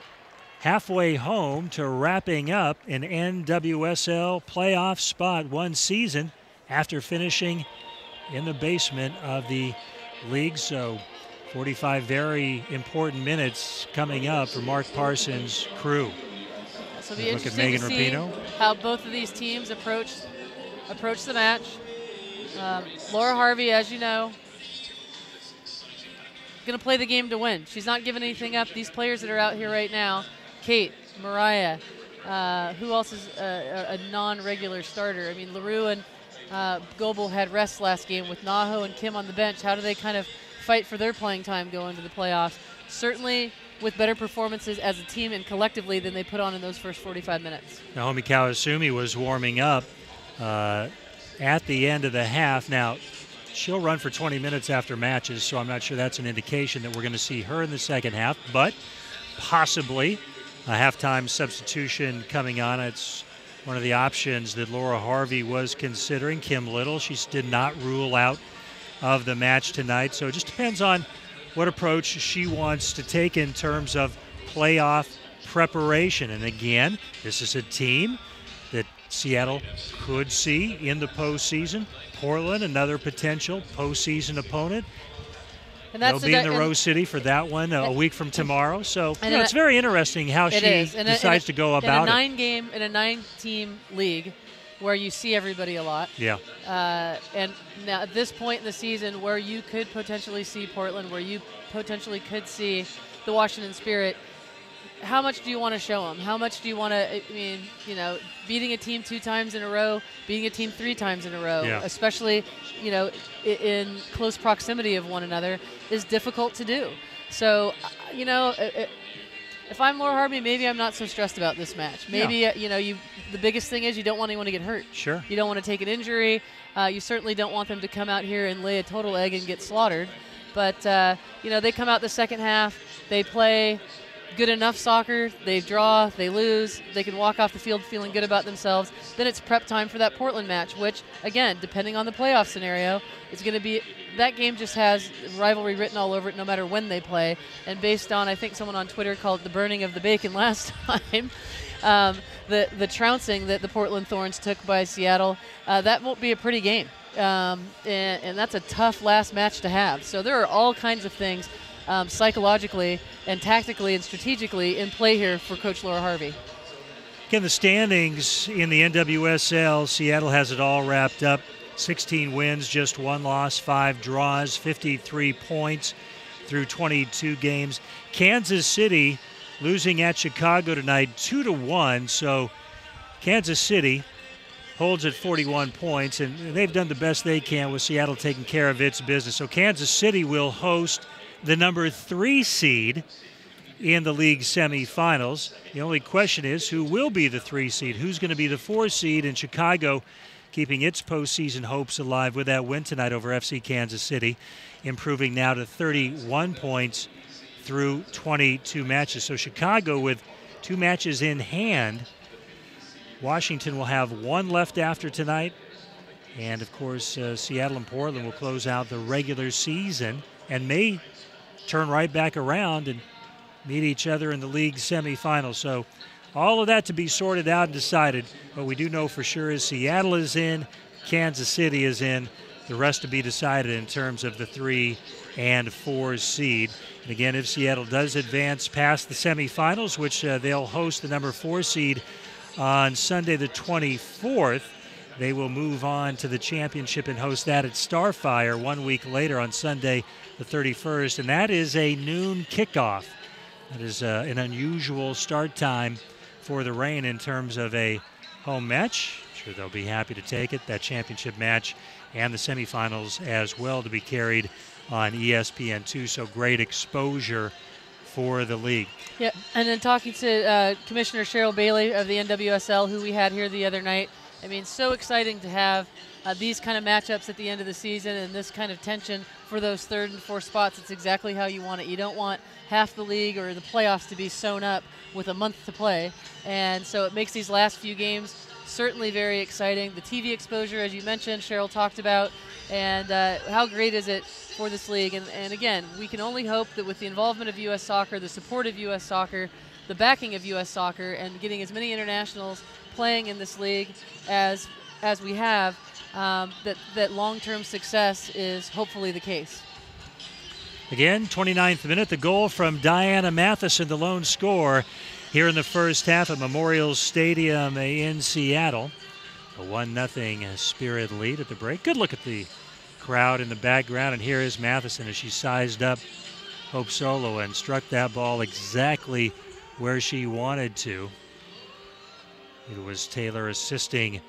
halfway home to wrapping up an NWSL playoff spot, one season after finishing in the basement of the league. So 45 very important minutes coming up for Mark Parsons' crew. So it'll be Look at interesting Megan to see Rapinoe. how both of these teams approach the match. Laura Harvey, as you know, going to play the game to win. She's not giving anything up. These players that are out here right now, Kate, Mariah, who else is a non-regular starter? I mean, LaRue and Goebel had rest last game with Naho and Kim on the bench. How do they kind of fight for their playing time going to the playoffs? Certainly with better performances as a team and collectively than they put on in those first 45 minutes. Naomi Kawasumi was warming up at the end of the half. Now, she'll run for 20 minutes after matches, so I'm not sure that's an indication that we're going to see her in the second half, but possibly a halftime substitution coming on. It's one of the options that Laura Harvey was considering. Kim Little, she did not rule out of the match tonight, so it just depends on what approach she wants to take in terms of playoff preparation. And again, this is a team that Seattle could see in the postseason. Portland, another potential postseason opponent. And They'll be in the Rose City for that one a week from tomorrow. So it's very interesting how she decides to go about it. In a 9-team league where you see everybody a lot. Yeah. And now at this point in the season where you could potentially see Portland, where you potentially could see the Washington Spirit, how much do you want to show them? How much do you want to, I mean, you know, beating a team 2 times in a row, beating a team 3 times in a row, especially, you know, in close proximity of one another is difficult to do. So, you know, if I'm Laura Harvey, maybe I'm not so stressed about this match. Maybe, you know, the biggest thing is you don't want anyone to get hurt. Sure. You don't want to take an injury. You certainly don't want them to come out here and lay a total egg and get slaughtered. But, you know, they come out the second half. They play good enough soccer. They draw, they lose, they can walk off the field feeling good about themselves. Then it's prep time for that Portland match, which, again, depending on the playoff scenario, it's going to be that game just has rivalry written all over it no matter when they play. And based on, I think someone on Twitter called it the burning of the bacon last time, the trouncing that the Portland Thorns took by Seattle, that won't be a pretty game. And that's a tough last match to have. So there are all kinds of things psychologically and tactically and strategically in play here for Coach Laura Harvey. Again, the standings in the NWSL, Seattle has it all wrapped up. 16 wins, just 1 loss, 5 draws, 53 points through 22 games. Kansas City losing at Chicago tonight 2-1, so Kansas City holds at 41 points, and they've done the best they can with Seattle taking care of its business. So Kansas City will host the number 3 seed in the league semifinals. The only question is who will be the 3 seed? Who's going to be the 4 seed? In Chicago keeping its postseason hopes alive with that win tonight over FC Kansas City, improving now to 31 points through 22 matches. So Chicago with 2 matches in hand. Washington will have 1 left after tonight. And, of course, Seattle and Portland will close out the regular season and may turn right back around and meet each other in the league semifinals. So all of that to be sorted out and decided. What we do know for sure is Seattle is in, Kansas City is in. The rest to be decided in terms of the 3 and 4 seed. And again, if Seattle does advance past the semifinals, which they'll host the number 4 seed on Sunday the 24th, they will move on to the championship and host that at Starfire 1 week later on Sunday the 31st. And that is a noon kickoff. That is an unusual start time for the Reign in terms of a home match. I'm sure they'll be happy to take it, that championship match, and the semifinals as well to be carried on ESPN2. So great exposure for the league. Yeah, and then talking to Commissioner Cheryl Bailey of the NWSL, who we had here the other night. I mean, so exciting to have these kind of matchups at the end of the season and this kind of tension for those 3rd and 4th spots. It's exactly how you want it. You don't want half the league or the playoffs to be sewn up with a month to play. And so it makes these last few games certainly very exciting. The TV exposure, as you mentioned, Cheryl talked about, and how great is it for this league. And again, we can only hope that with the involvement of U.S. Soccer, the support of U.S. Soccer, the backing of U.S. Soccer, and getting as many internationals playing in this league as we have, that long-term success is hopefully the case. Again, 29th minute, the goal from Diana Matheson, the lone score here in the first half at Memorial Stadium in Seattle. A 1-0 Spirit lead at the break. Good look at the crowd in the background, and here is Matheson as she sized up Hope Solo and struck that ball exactly where she wanted to. It was Taylor assisting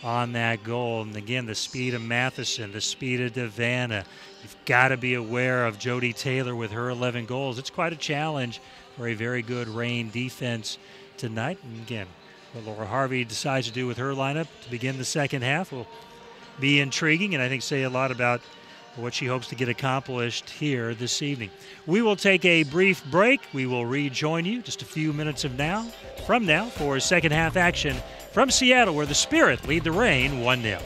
on that goal. And again, the speed of Matheson, the speed of Devana. You've got to be aware of Jody Taylor with her 11 goals. It's quite a challenge for a very good Reign defense tonight. And again, what Laura Harvey decides to do with her lineup to begin the second half will be intriguing, and I think say a lot about what she hopes to get accomplished here this evening. We will take a brief break. We will rejoin you just a few minutes from now for second half action from Seattle, where the Spirit lead the Reign 1-0.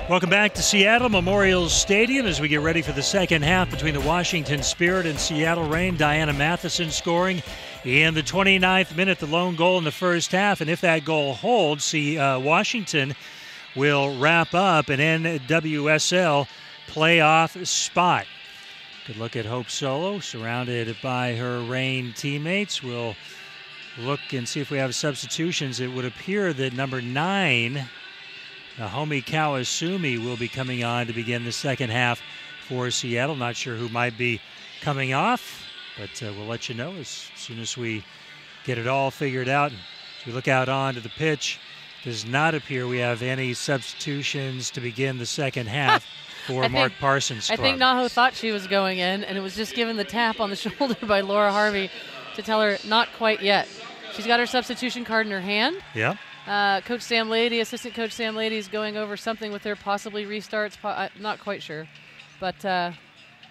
Welcome back to Seattle Memorial Stadium as we get ready for the second half between the Washington Spirit and Seattle Reign. Diana Matheson scoring in the 29th minute, the lone goal in the first half. And if that goal holds, Washington will wrap up an NWSL playoff spot. Good look at Hope Solo, surrounded by her Reign teammates. We'll look and see if we have substitutions. It would appear that number 9, Nahomi Kawasumi, will be coming on to begin the second half for Seattle. Not sure who might be coming off, but we'll let you know as soon as we get it all figured out. As we look out onto the pitch, does not appear we have any substitutions to begin the second half for Mark Parsons' club. I think Naho thought she was going in, and it was just given the tap on the shoulder by Laura Harvey to tell her not quite yet. She's got her substitution card in her hand. Yeah. Coach Sam Lady, assistant coach Sam Lady, is going over something with her, possibly restarts. Not quite sure, but I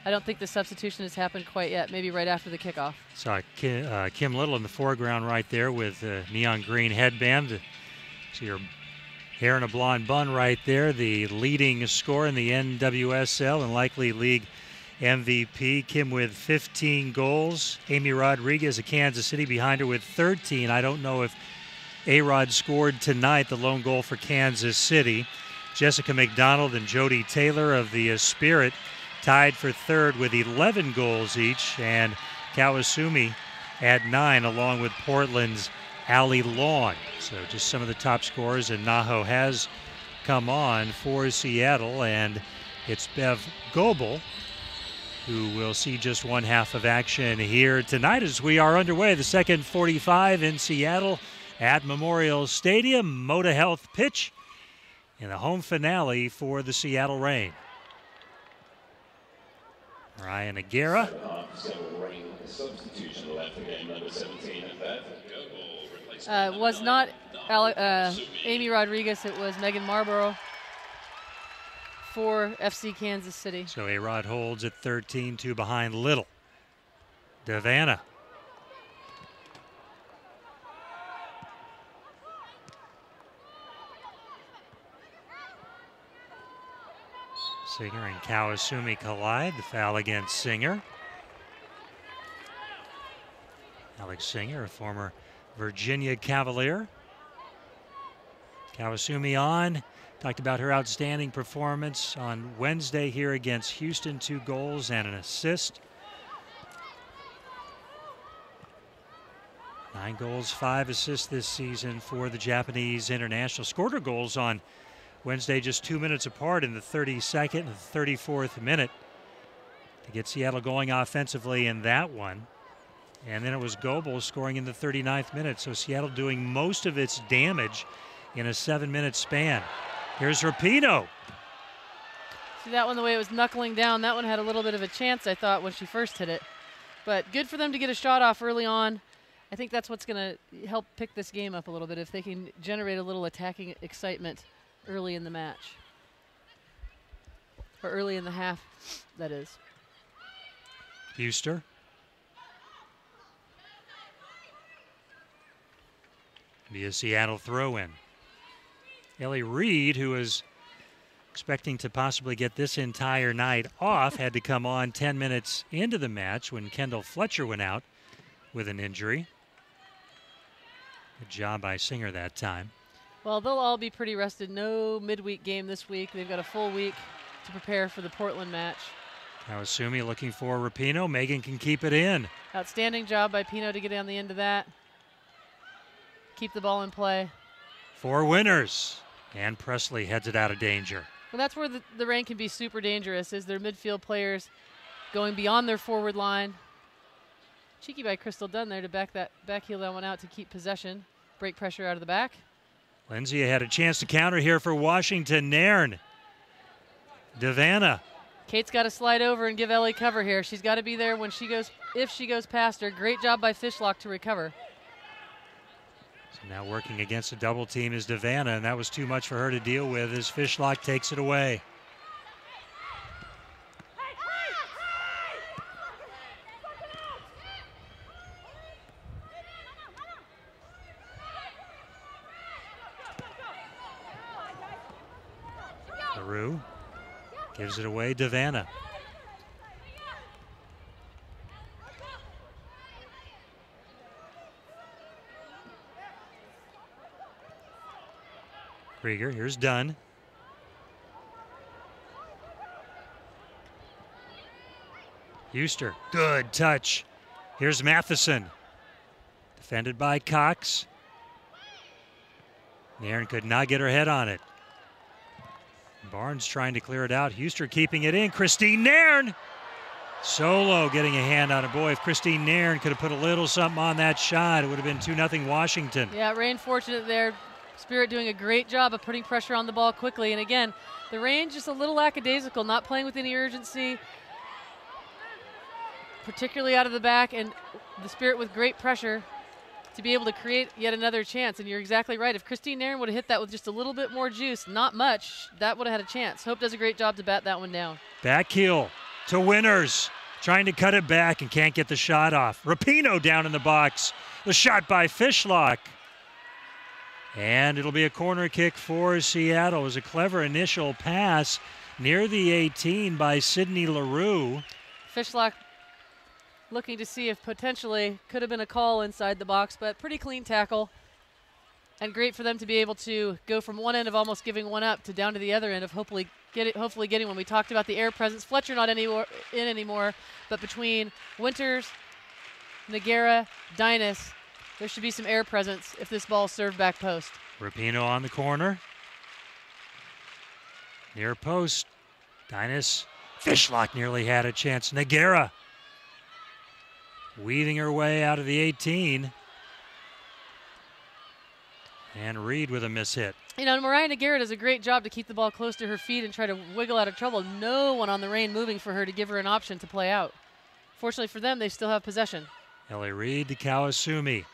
don't think the substitution has happened quite yet. Maybe right after the kickoff. Saw Kim Little in the foreground right there with a neon green headband. See her hair in a blonde bun right there. The leading scorer in the NWSL and likely league MVP. Kim with 15 goals. Amy Rodriguez of Kansas City behind her with 13. I don't know if A-Rod scored tonight, the lone goal for Kansas City. Jessica McDonald and Jody Taylor of the Spirit tied for third with 11 goals each, and Kawasumi at 9 along with Portland's Allie Long. So just some of the top scorers, and Naho has come on for Seattle, and it's Bev Goebel who will see just one half of action here tonight as we are underway. The second 45 in Seattle at Memorial Stadium. Moda Health pitch in the home finale for the Seattle Reign. Ryan Aguirre. Was not Amy Rodriguez, it was Megan Marlborough for FC Kansas City. So A-Rod holds at 13, 2 behind Little. Davana. Singer and Kawasumi collide. The foul against Singer. Alex Singer, a former Virginia Cavalier. Kawasumi on. Talked about her outstanding performance on Wednesday here against Houston. 2 goals and an assist. 9 goals, 5 assists this season for the Japanese international. Scored her goals on Wednesday just 2 minutes apart in the 32nd and the 34th minute to get Seattle going offensively in that one. And then it was Goebel scoring in the 39th minute. So Seattle doing most of its damage in a 7-minute span. Here's Rapinoe. See that one, the way it was knuckling down, that one had a little bit of a chance, I thought, when she first hit it. But good for them to get a shot off early on. I think that's what's going to help pick this game up a little bit, if they can generate a little attacking excitement early in the match. Or early in the half, that is. Huster. Be a Seattle throw-in. Ellie Reed, who was expecting to possibly get this entire night off, had to come on 10 minutes into the match when Kendall Fletcher went out with an injury. Good job by Singer that time. Well, they'll all be pretty rested. No midweek game this week. They've got a full week to prepare for the Portland match. Kawasumi looking for Rapinoe. Megan can keep it in. Outstanding job by Pino to get on the end of that. Keep the ball in play. 4 winners. And Presley heads it out of danger. Well, that's where the Reign can be super dangerous, is their midfield players going beyond their forward line. Cheeky by Crystal Dunn there to backheel that one out to keep possession. Break pressure out of the back. Lindsay had a chance to counter here for Washington. Nairn. Davana. Kate's got to slide over and give Ellie cover here. She's got to be there when she goes, if she goes past her. Great job by Fishlock to recover. So now working against a double team is Davana, and that was too much for her to deal with as Fishlock takes it away. LaRue gives it away. Devanna. Krieger, here's Dunn. Huster, good touch. Here's Matheson. Defended by Cox. Nairn could not get her head on it. Barnes trying to clear it out. Huster keeping it in. Christine Nairn. Solo getting a hand on it. Boy, if Christine Nairn could have put a little something on that shot, it would have been 2-0 Washington. Yeah, Reign fortunate there. Spirit doing a great job of putting pressure on the ball quickly. And again, the Reign just a little lackadaisical, not playing with any urgency, particularly out of the back, and the Spirit with great pressure to be able to create yet another chance. And you're exactly right. If Christine Nairn would have hit that with just a little bit more juice, not much, that would have had a chance. Hope does a great job to bat that one down. Back heel to Winters, trying to cut it back and can't get the shot off. Rapinoe down in the box. The shot by Fishlock. And it'll be a corner kick for Seattle. It was a clever initial pass near the 18 by Sydney LaRue. Fishlock looking to see if potentially could have been a call inside the box, but pretty clean tackle. And great for them to be able to go from one end of almost giving one up to down to the other end of hopefully getting one. We talked about the air presence. Fletcher not in anymore, but between Winters, Nogueira, Dynas, there should be some air presence if this ball is served back post. Rapinoe on the corner. Near post. Dynas. Fishlock nearly had a chance. Nogueira weaving her way out of the 18. And Reed with a mishit. You know, Mariah Nogueira does a great job to keep the ball close to her feet and try to wiggle out of trouble. No one on the Reign moving for her to give her an option to play out. Fortunately for them, they still have possession. Ellie Reed to Kawasumi.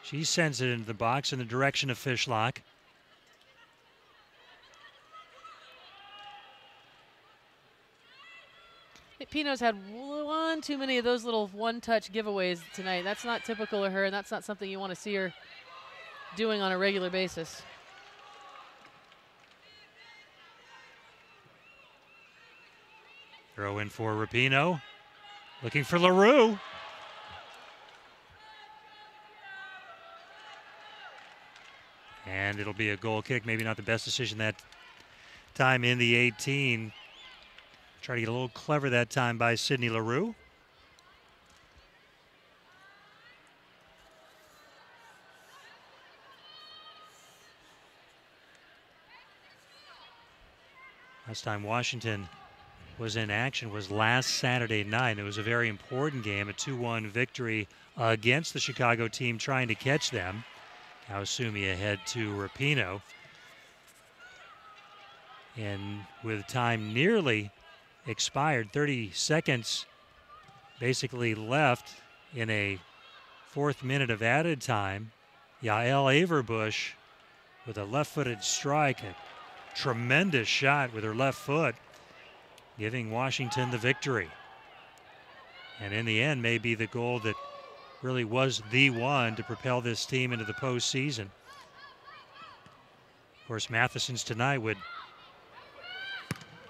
She sends it into the box in the direction of Fishlock. Pino's had one too many of those little one-touch giveaways tonight. That's not typical of her, and that's not something you want to see her doing on a regular basis. Throw in for Rapinoe. Looking for LaRue. And it'll be a goal kick. Maybe not the best decision that time in the 18. Try to get a little clever that time by Sydney LaRue. Last time Washington was in action was last Saturday night. It was a very important game, a 2-1 victory against the Chicago team trying to catch them. Kawasumi ahead to Rapinoe. And with time nearly expired, 30 seconds basically left in a fourth minute of added time, Yael Averbush with a left-footed strike, a tremendous shot with her left foot, giving Washington the victory. And in the end, may be the goal that really was the one to propel this team into the postseason. Of course, Matheson's tonight would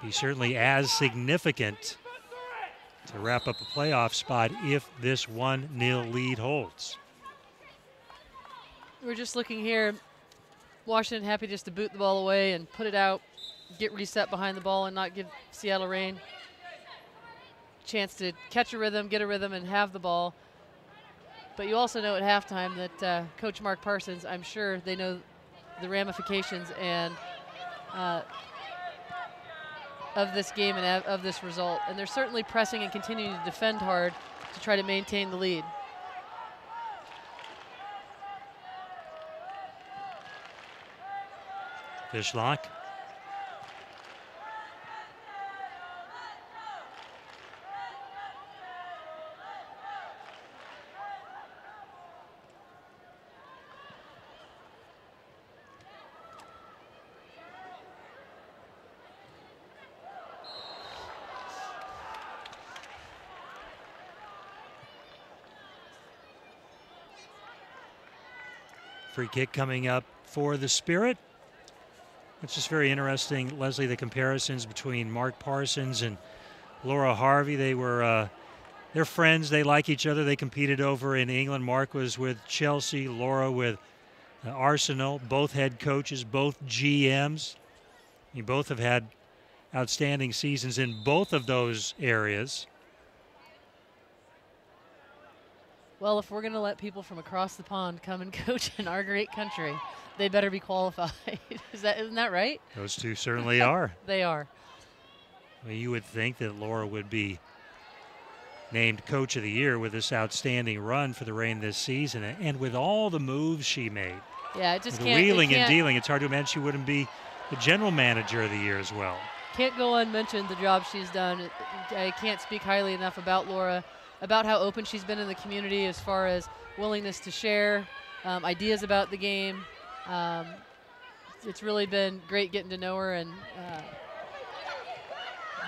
be certainly as significant to wrap up a playoff spot if this 1-0 lead holds. We're just looking here. Washington happy just to boot the ball away and put it out, get reset behind the ball and not give Seattle Reign a chance to catch a rhythm, get a rhythm, and have the ball. But you also know at halftime that Coach Mark Parsons, I'm sure they know the ramifications and of this game and of this result. And they're certainly pressing and continuing to defend hard to try to maintain the lead. Fishlock. Free kick coming up for the Spirit. It's just very interesting, Leslie, the comparisons between Mark Parsons and Laura Harvey. They're friends. They like each other. They competed over in England. Mark was with Chelsea, Laura with Arsenal. Both head coaches, both GMs. You both have had outstanding seasons in both of those areas. Well, if we're going to let people from across the pond come and coach in our great country, they better be qualified. Isn't that right? Those two certainly are. They are. Well, you would think that Laura would be named Coach of the Year with this outstanding run for the Reign this season, and with all the moves she made. Yeah, it just the can't. Wheeling and dealing, it's hard to imagine she wouldn't be the General Manager of the Year as well. Can't go unmentioned the job she's done. I can't speak highly enough about Laura, about how open she's been in the community as far as willingness to share ideas about the game. It's really been great getting to know her, and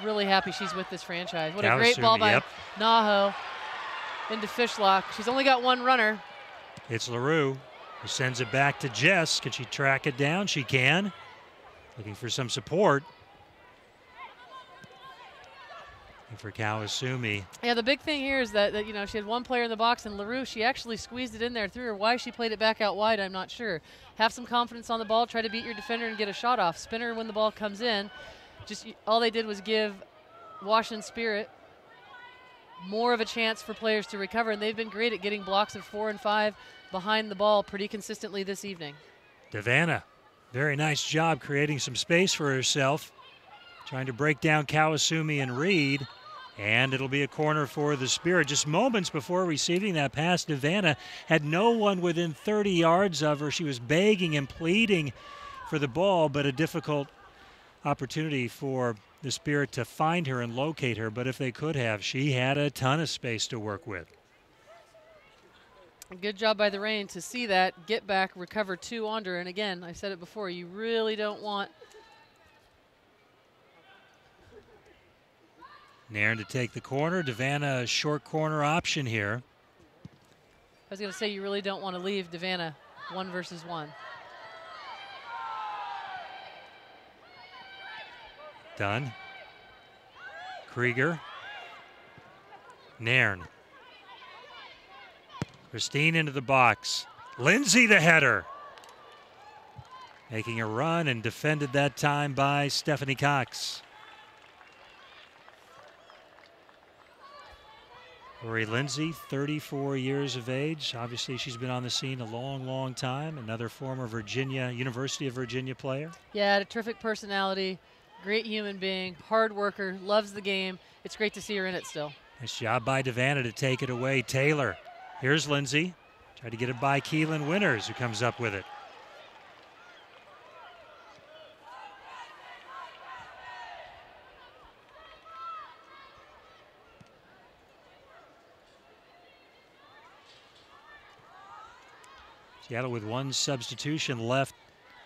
really happy she's with this franchise. What a great ball by Naho into Fishlock. She's only got one runner. It's LaRue who sends it back to Jess. Can she track it down? She can. Looking for some support. And for Kawasumi. Yeah, the big thing here is that you know, she had one player in the box, and LaRue, she actually squeezed it in there through her. Why she played it back out wide, I'm not sure. Have some confidence on the ball, try to beat your defender and get a shot off. Spinner when the ball comes in. Just all they did was give Washington Spirit more of a chance for players to recover, and they've been great at getting blocks of 4 and 5 behind the ball pretty consistently this evening. Devanna, very nice job creating some space for herself, trying to break down Kawasumi and Reed, and it'll be a corner for the Spirit. Just moments before receiving that pass, Devanna had no one within 30 yards of her. She was begging and pleading for the ball, but a difficult opportunity for the Spirit to find her and locate her, but if they could have, she had a ton of space to work with. Good job by the Reign to see that, get back, recover 2 under, and again, I said it before, you really don't want Nairn to take the corner. Devanna, a short corner option here. I was going to say, you really don't want to leave Devanna 1 versus 1. Done. Krieger. Nairn. Christine into the box. Lindsay the header. Making a run and defended that time by Stephanie Cox. Lori Lindsay, 34 years of age. Obviously, she's been on the scene a long, long time. Another former University of Virginia player. Yeah, had a terrific personality. Great human being, hard worker, loves the game. It's great to see her in it still. Nice job by Devanna to take it away. Taylor. Here's Lindsay. Tried to get it by Keelan Winters, who comes up with it. Seattle with one substitution left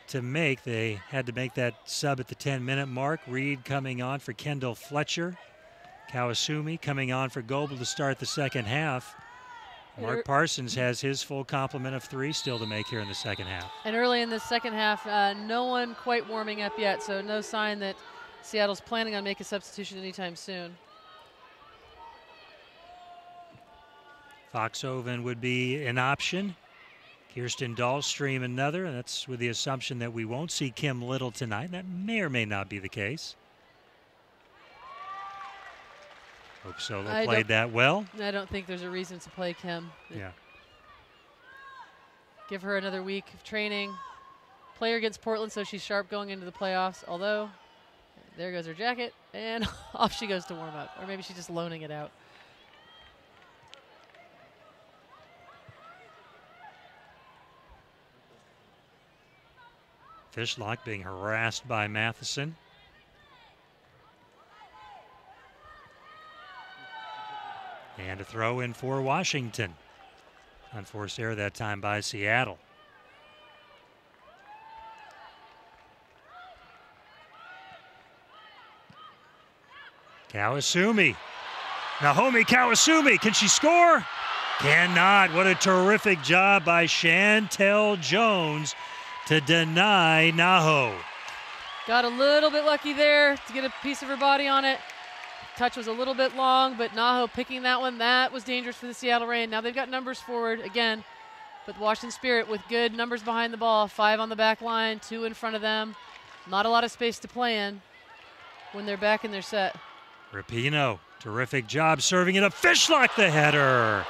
to make. They had to make that sub at the 10-minute mark. Reed coming on for Kendall Fletcher. Kawasumi coming on for Goebel to start the second half. Mark Parsons has his full complement of 3 still to make here in the second half. And early in the second half, no one quite warming up yet, so no sign that Seattle's planning on making a substitution anytime soon. Foxhoven would be an option. Kirsten Dahlstream another, and that's with the assumption that we won't see Kim Little tonight. That may or may not be the case. Hope Solo played that well. I don't think there's a reason to play Kim. Yeah. Give her another week of training. Play her against Portland so she's sharp going into the playoffs, although there goes her jacket, and off she goes to warm up. Or maybe she's just loaning it out. Fishlock being harassed by Matheson. And a throw in for Washington. Unforced error that time by Seattle. Kawasumi. Nahomi Kawasumi, can she score? Cannot. What a terrific job by Chantel Jones to deny Naho. Got a little bit lucky there to get a piece of her body on it. Touch was a little bit long, but Naho picking that one. That was dangerous for the Seattle Reign. Now they've got numbers forward again, but the Washington Spirit with good numbers behind the ball. 5 on the back line, 2 in front of them. Not a lot of space to play in when they're back in their set. Rapinoe, terrific job serving it up. Fishlock the header.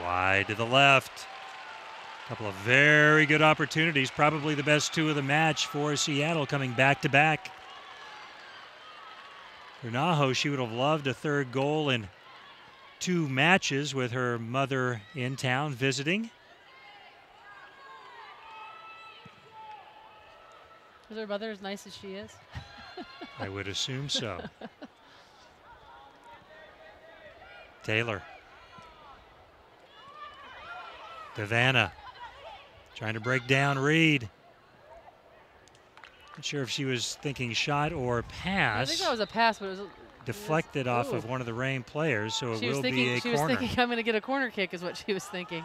Wide to the left. A couple of very good opportunities, probably the best 2 of the match for Seattle coming back to back. For Naho, she would have loved a 3rd goal in 2 matches with her mother in town visiting. Is her mother as nice as she is? I would assume so. Taylor. Devanna trying to break down Reed. Not sure if she was thinking shot or pass. I think that was a pass, but it was deflected off of one of the Reign players, so it will be a corner. She was thinking, I'm going to get a corner kick is what she was thinking.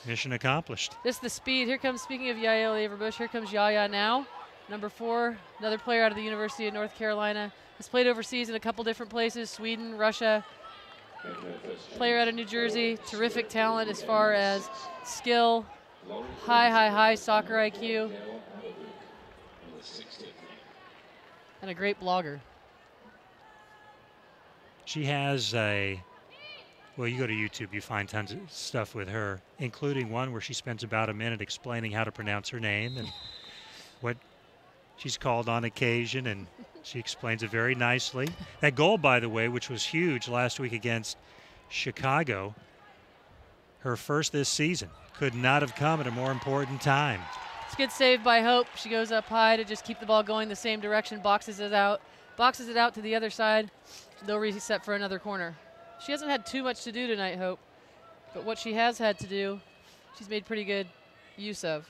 Mission accomplished. Just the speed. Here comes, speaking of Yael Averbush, here comes Yaya now. Number 4, another player out of the University of North Carolina. Has played overseas in a couple different places, Sweden, Russia. Player out of New Jersey. Terrific talent as far as skill, high soccer IQ. And a great blogger. She has well, you go to YouTube, you find tons of stuff with her, including one where she spends about a minute explaining how to pronounce her name and what she's called on occasion, and she explains it very nicely. That goal, by the way, which was huge last week against Chicago, her first this season, could not have come at a more important time. It's a good save by Hope. She goes up high to just keep the ball going the same direction, boxes it out to the other side. They'll reset for another corner. She hasn't had too much to do tonight, Hope, but what she has had to do, she's made pretty good use of.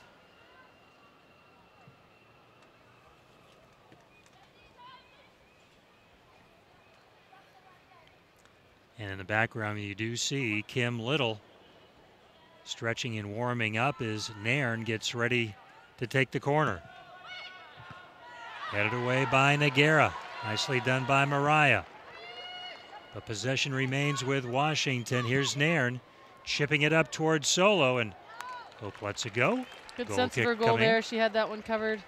And in the background, you do see Kim Little stretching and warming up as Nairn gets ready to take the corner. Headed away by Nogueira. Nicely done by Mariah. But possession remains with Washington. Here's Nairn chipping it up towards Solo, and Hope lets it go. Good sense of her goal there. She had that one covered.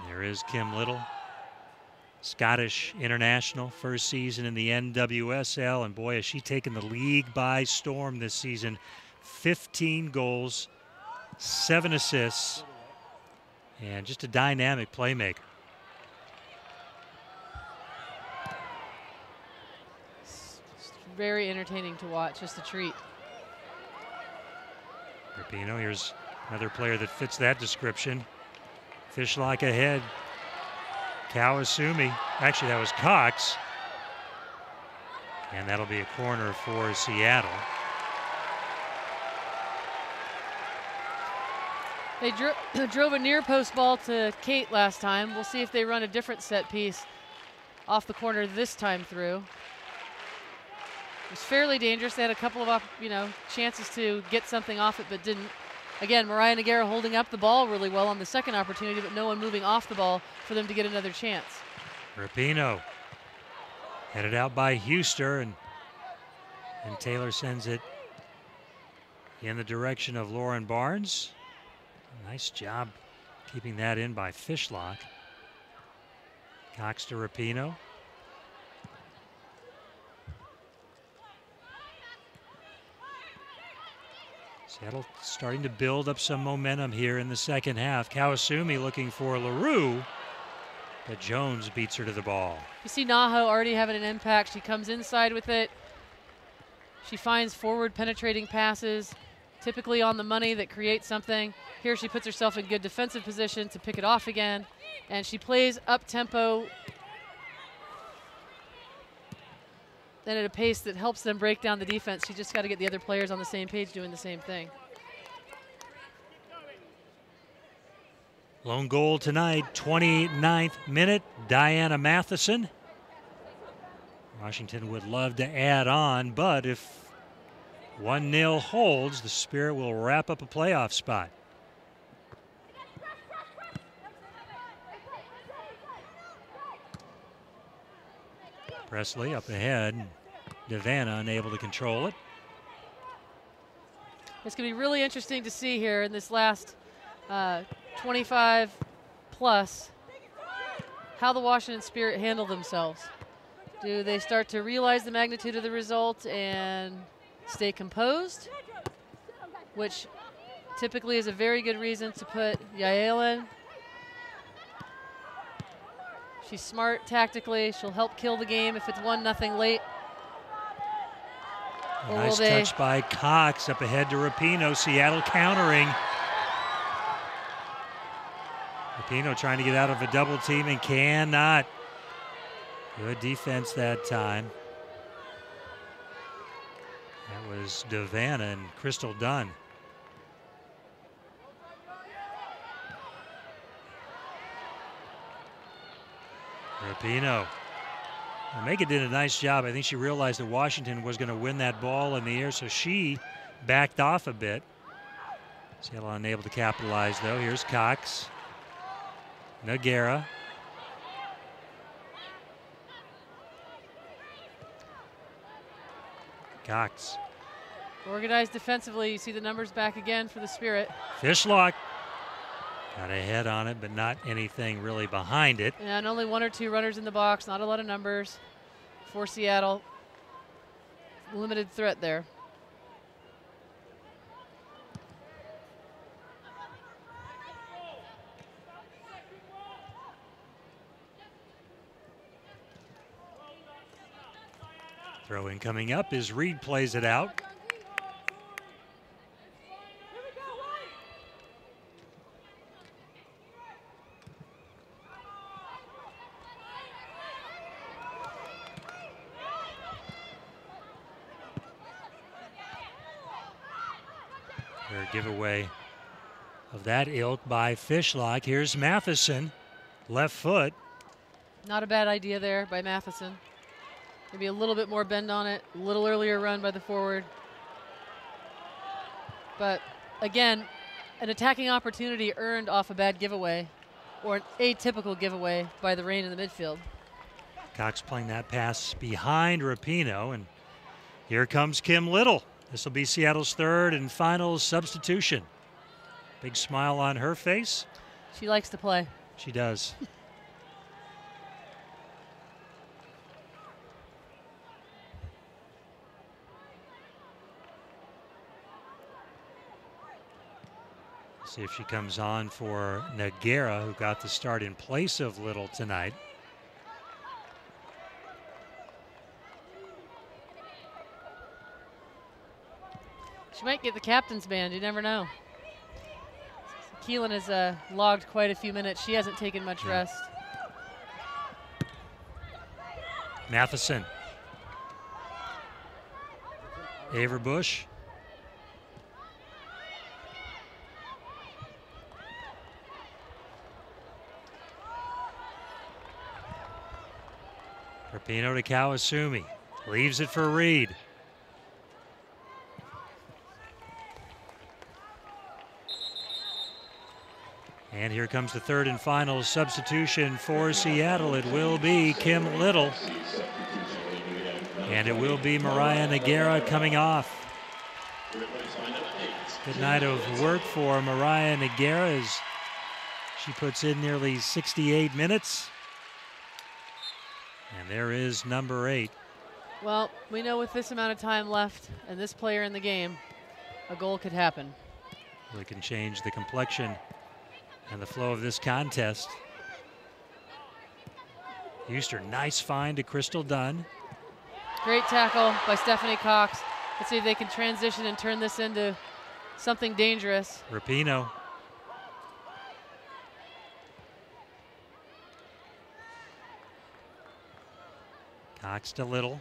There is Kim Little, Scottish international, first season in the NWSL, and boy, has she taken the league by storm this season. 15 goals, 7 assists, and just a dynamic playmaker. It's very entertaining to watch, just a treat. Rapinoe, here's another player that fits that description. Fishlock ahead. Kawasumi. Actually, that was Cox. And that'll be a corner for Seattle. They drove a near post ball to Kate last time. We'll see if they run a different set piece off the corner this time through. It was fairly dangerous. They had a couple of chances to get something off it, but didn't. Again, Mariah Nogueira holding up the ball really well on the second opportunity, but no one moving off the ball for them to get another chance. Rapinoe headed out by Huster, and Taylor sends it in the direction of Lauren Barnes. Nice job keeping that in by Fishlock. Cox to Rapinoe. Seattle starting to build up some momentum here in the second half. Kawasumi looking for LaRue, but Jones beats her to the ball. You see Naho already having an impact. She comes inside with it. She finds forward penetrating passes, typically on the money that create something. Here she puts herself in good defensive position to pick it off again, and she plays up tempo and at a pace that helps them break down the defense. She just got to get the other players on the same page doing the same thing. Lone goal tonight, 29th minute, Diana Matheson. Washington would love to add on, but if 1-0 holds. The Spirit will wrap up a playoff spot. Presley up ahead. Devanna unable to control it. It's going to be really interesting to see here in this last 25 plus how the Washington Spirit handle themselves. Do they start to realize the magnitude of the result and stay composed, which typically is a very good reason to put Yael in. She's smart tactically. She'll help kill the game if it's 1-0 late. Nice touch by Cox up ahead to Rapinoe. Seattle countering. Rapinoe trying to get out of a double team and cannot. Good defense that time. That was Devanna and Crystal Dunn. Rapinoe. Megan did a nice job. I think she realized that Washington was going to win that ball in the air, so she backed off a bit. Seattle unable to capitalize, though. Here's Cox. Nogueira. Cox. Organized defensively. You see the numbers back again for the Spirit. Fishlock. Got a head on it, but not anything really behind it. And only 1 or 2 runners in the box. Not a lot of numbers for Seattle. Limited threat there. Throw in coming up as Reed plays it out. Giveaway of that ilk by Fishlock. Here's Matheson, left foot. Not a bad idea there by Matheson. Maybe a little bit more bend on it, a little earlier run by the forward. But again, an attacking opportunity earned off a bad giveaway or an atypical giveaway by the Reign in the midfield. Cox playing that pass behind Rapinoe, and here comes Kim Little. This will be Seattle's third and final substitution. Big smile on her face. She likes to play. She does. See if she comes on for Nogueira, who got the start in place of Little tonight. She might get the captain's band. You never know. Keelan has logged quite a few minutes. She hasn't taken much rest. Matheson. Averbush. Rapinoe to Kawasumi. Leaves it for Reed. And here comes the third and final substitution for Seattle. It will be Kim Little. And it will be Mariah Nogueira coming off. Good night of work for Mariah Nogueira as she puts in nearly 68 minutes. And there is number 8. Well, we know with this amount of time left and this player in the game, a goal could happen. We can change the complexion and the flow of this contest. Houston, nice find to Crystal Dunn. Great tackle by Stephanie Cox. Let's see if they can transition and turn this into something dangerous. Rapinoe. Cox to Little.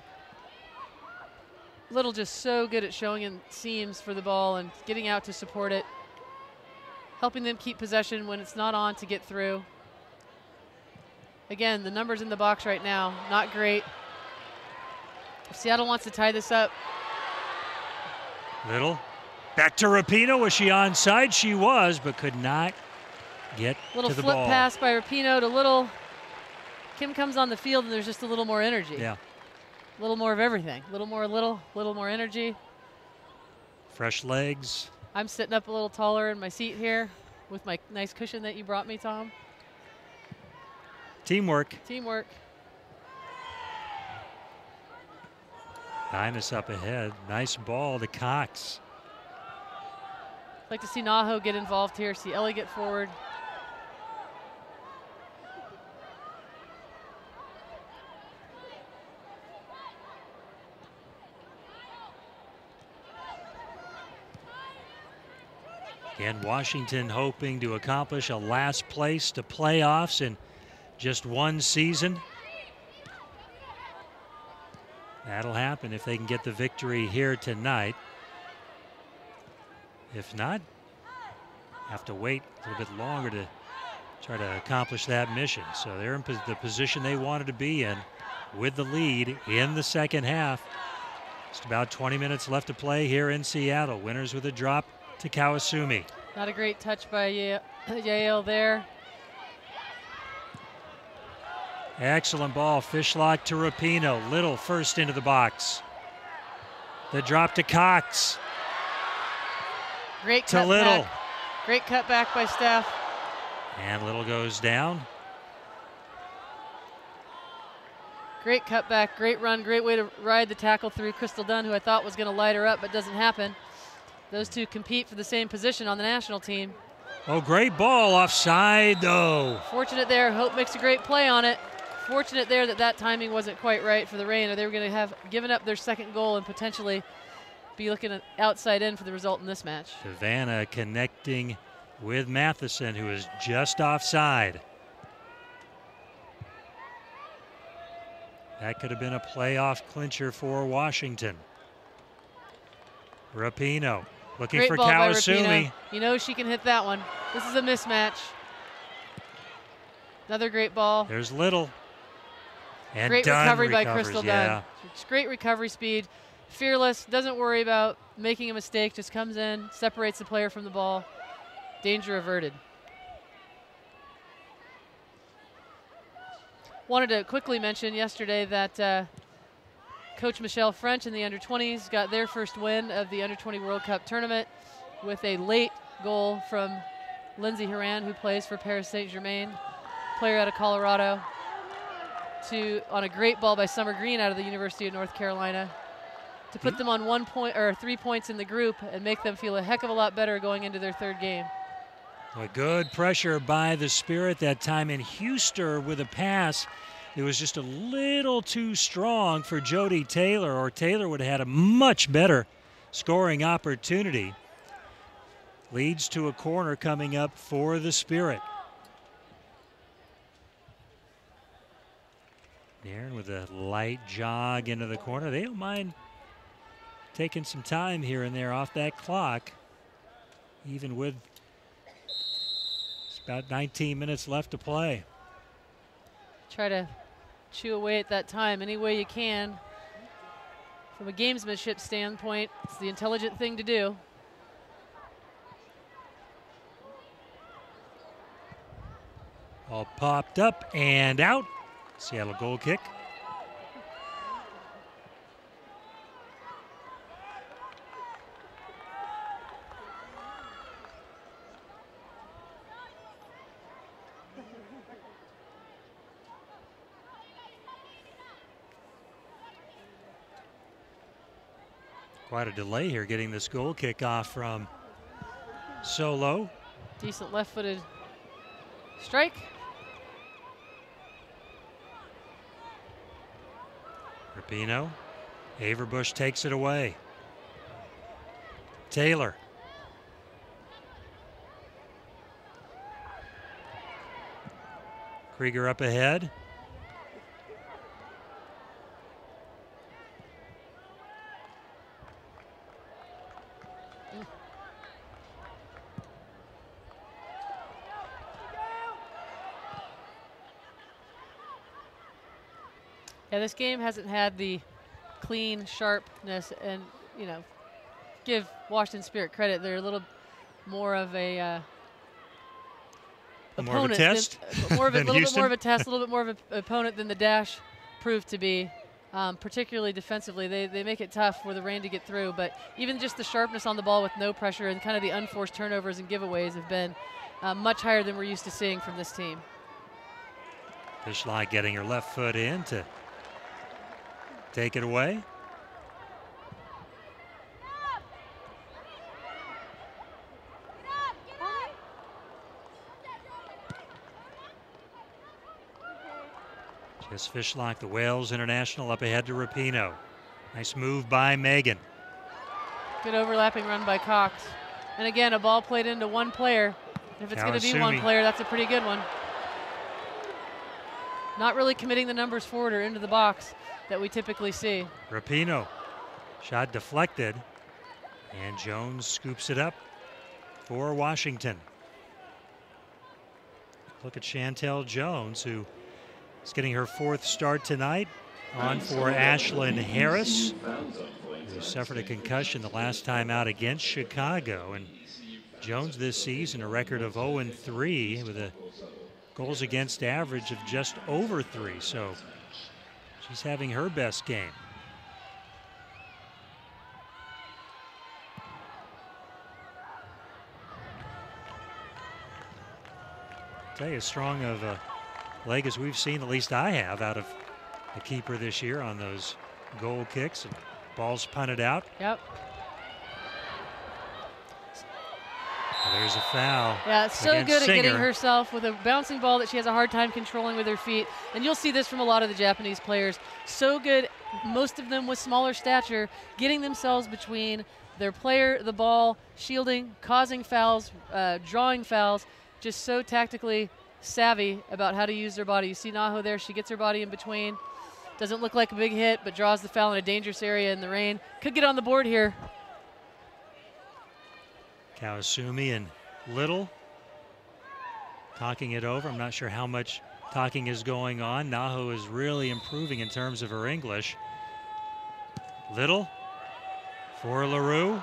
Little just so good at showing in seams for the ball and getting out to support it. Helping them keep possession when it's not on to get through. Again, the numbers in the box right now, not great. If Seattle wants to tie this up, Little. Back to Rapinoe. Was she onside? She was, but could not get to the ball. Little flip pass by Rapinoe to Little. Kim comes on the field and there's just a little more energy. Yeah. A little more of everything. A little more energy. Fresh legs. I'm sitting up a little taller in my seat here with my nice cushion that you brought me, Tom. Teamwork. Teamwork. Dynas up ahead. Nice ball to Cox. I'd like to see Naho get involved here, see Ellie get forward. Again, Washington hoping to accomplish a last place to playoffs in just one season. That'll happen if they can get the victory here tonight. If not, have to wait a little bit longer to try to accomplish that mission. So they're in the position they wanted to be in with the lead in the second half. Just about 20 minutes left to play here in Seattle. Winners with a drop to Kawasumi. Not a great touch by Yael there. Excellent ball. Fishlock to Rapinoe. Little first into the box. The drop to Cox. Great to cut Little. back. Great cutback by Steph. And Little goes down. Great cutback, great run, great way to ride the tackle through Crystal Dunn, who I thought was going to light her up, but doesn't happen. Those two compete for the same position on the national team. Oh, great ball offside, though. Fortunate there. Hope makes a great play on it. Fortunate there that timing wasn't quite right for the Reign, or they were going to have given up their second goal and potentially be looking at outside in for the result in this match. Savannah connecting with Matheson, who is just offside. That could have been a playoff clincher for Washington. Rapinoe looking Great for ball by Kawasumi. Rapinoe. You know she can hit that one. This is a mismatch. Another great ball. There's Little. And great Dunn recovery by recovers, Crystal yeah. Dunn. It's great recovery speed. Fearless, doesn't worry about making a mistake, just comes in, separates the player from the ball. Danger averted. Wanted to quickly mention yesterday that Coach Michelle French and the under-20s got their first win of the under-20 World Cup tournament with a late goal from Lindsay Horan, who plays for Paris Saint-Germain, player out of Colorado, on a great ball by Summer Green out of the University of North Carolina, to put them on 1 point or 3 points in the group and make them feel a heck of a lot better going into their third game. A good pressure by the Spirit that time, and Huster with a pass. It was just a little too strong for Jody Taylor, or Taylor would have had a much better scoring opportunity. Leads to a corner coming up for the Spirit. Nairn with a light jog into the corner. They don't mind taking some time here and there off that clock, even with about 19 minutes left to play. Try to chew away at that time any way you can. From a gamesmanship standpoint, it's the intelligent thing to do. All popped up and out. Seattle goal kick. Quite a delay here getting this goal kick off from Solo. Decent left-footed strike. Rapinoe. Averbush takes it away. Taylor. Krieger up ahead. Yeah, this game hasn't had the clean sharpness and, give Washington Spirit credit. They're a little more of a more of a opponent test than, more of a than little Houston? bit more of a test, a little bit more of an opponent than the Dash proved to be. Particularly defensively, they make it tough for the Reign to get through. But even just the sharpness on the ball with no pressure and kind of the unforced turnovers and giveaways have been much higher than we're used to seeing from this team. Fishlock getting her left foot in to take it away. Jess Fishlock, the Wales international, up ahead to Rapinoe. Nice move by Megan. Good overlapping run by Cox. And again, a ball played into one player. If it's going to be one player, that's a pretty good one. Not really committing the numbers forward or into the box that we typically see. Rapinoe, shot deflected, and Jones scoops it up for Washington. Look at Chantel Jones, who is getting her 4th start tonight, on for Ashlyn Harris, who suffered a concussion the last time out against Chicago. And Jones this season a record of 0-3 with a goals against average of just over 3. So she's having her best game. Tell you, as strong of a leg as we've seen, at least I have, out of the keeper this year on those goal kicks and balls punted out. Yep. There's a foul. Yeah, it's so good at Singer. getting herself with a bouncing ball that she has a hard time controlling with her feet. And you'll see this from a lot of the Japanese players. So good, most of them with smaller stature, getting themselves between their player, the ball, shielding, causing fouls, drawing fouls, just so tactically savvy about how to use their body. You see Naho there, she gets her body in between. Doesn't look like a big hit, but draws the foul in a dangerous area in the Reign. Could get on the board here. Kawasumi and Little talking it over. I'm not sure how much talking is going on. Naho is really improving in terms of her English. Little for LaRue.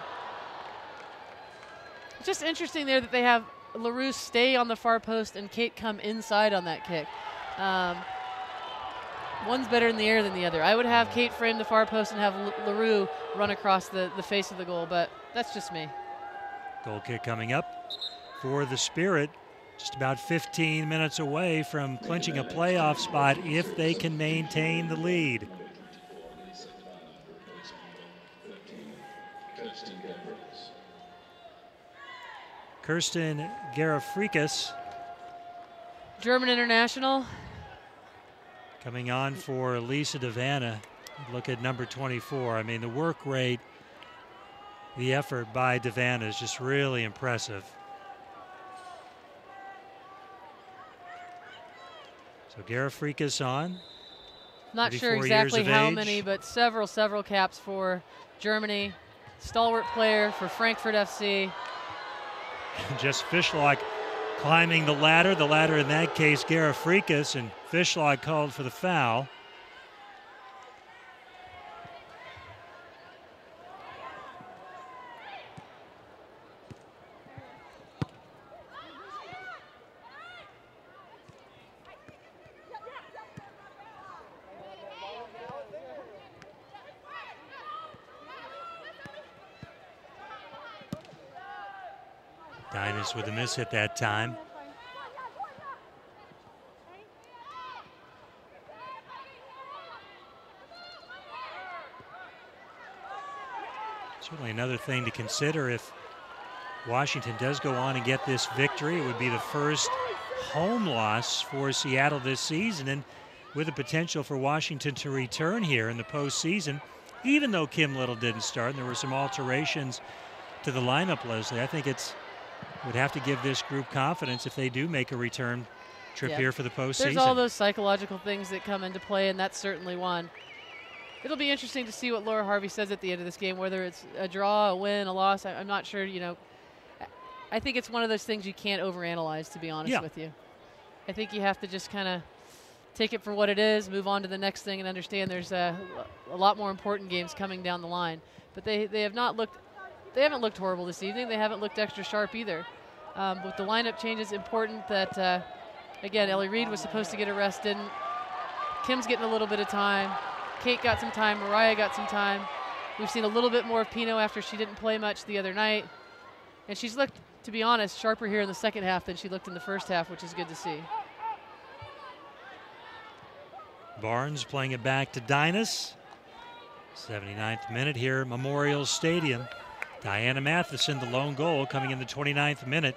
Just interesting there that they have LaRue stay on the far post and Kate come inside on that kick. One's better in the air than the other. I would have Kate frame the far post and have LaRue run across the face of the goal, but that's just me. Goal kick coming up for the Spirit. Just about 15 minutes away from clinching a playoff spot if they can maintain the lead. Kirsten Garafrikas, German international. Coming on for Lisa DeVanna. Look at number 24. I mean, the work rate, the effort by DeVanna is just really impressive. So Garafrikas on. Not sure exactly how many, but several caps for Germany. Stalwart player for Frankfurt FC. Just Fishlock climbing the ladder in that case Garafrikas, and Fishlock called for the foul. Dynas with a miss at that time. Certainly another thing to consider if Washington does go on and get this victory. It would be the first home loss for Seattle this season, and with the potential for Washington to return here in the postseason, even though Kim Little didn't start and there were some alterations to the lineup, Leslie. I think it's would have to give this group confidence if they do make a return trip here for the postseason. There's all those psychological things that come into play, and that's certainly one. It'll be interesting to see what Laura Harvey says at the end of this game, whether it's a draw, a win, a loss. I'm not sure, you know. I think it's one of those things you can't overanalyze, to be honest with you. I think you have to just kind of take it for what it is, move on to the next thing, and understand there's a lot more important games coming down the line. But they have not looked they haven't looked horrible this evening. They haven't looked extra sharp either. With the lineup changes, important that, again, Ellie Reed was supposed to get a rest, didn't. Kim's getting a little bit of time. Kate got some time. Mariah got some time. We've seen a little bit more of Pino after she didn't play much the other night. And she's looked, to be honest, sharper here in the second half than she looked in the first half, which is good to see. Barnes playing it back to Dynas. 79th minute here at Memorial Stadium. Diana Matheson, the lone goal, coming in the 29th minute.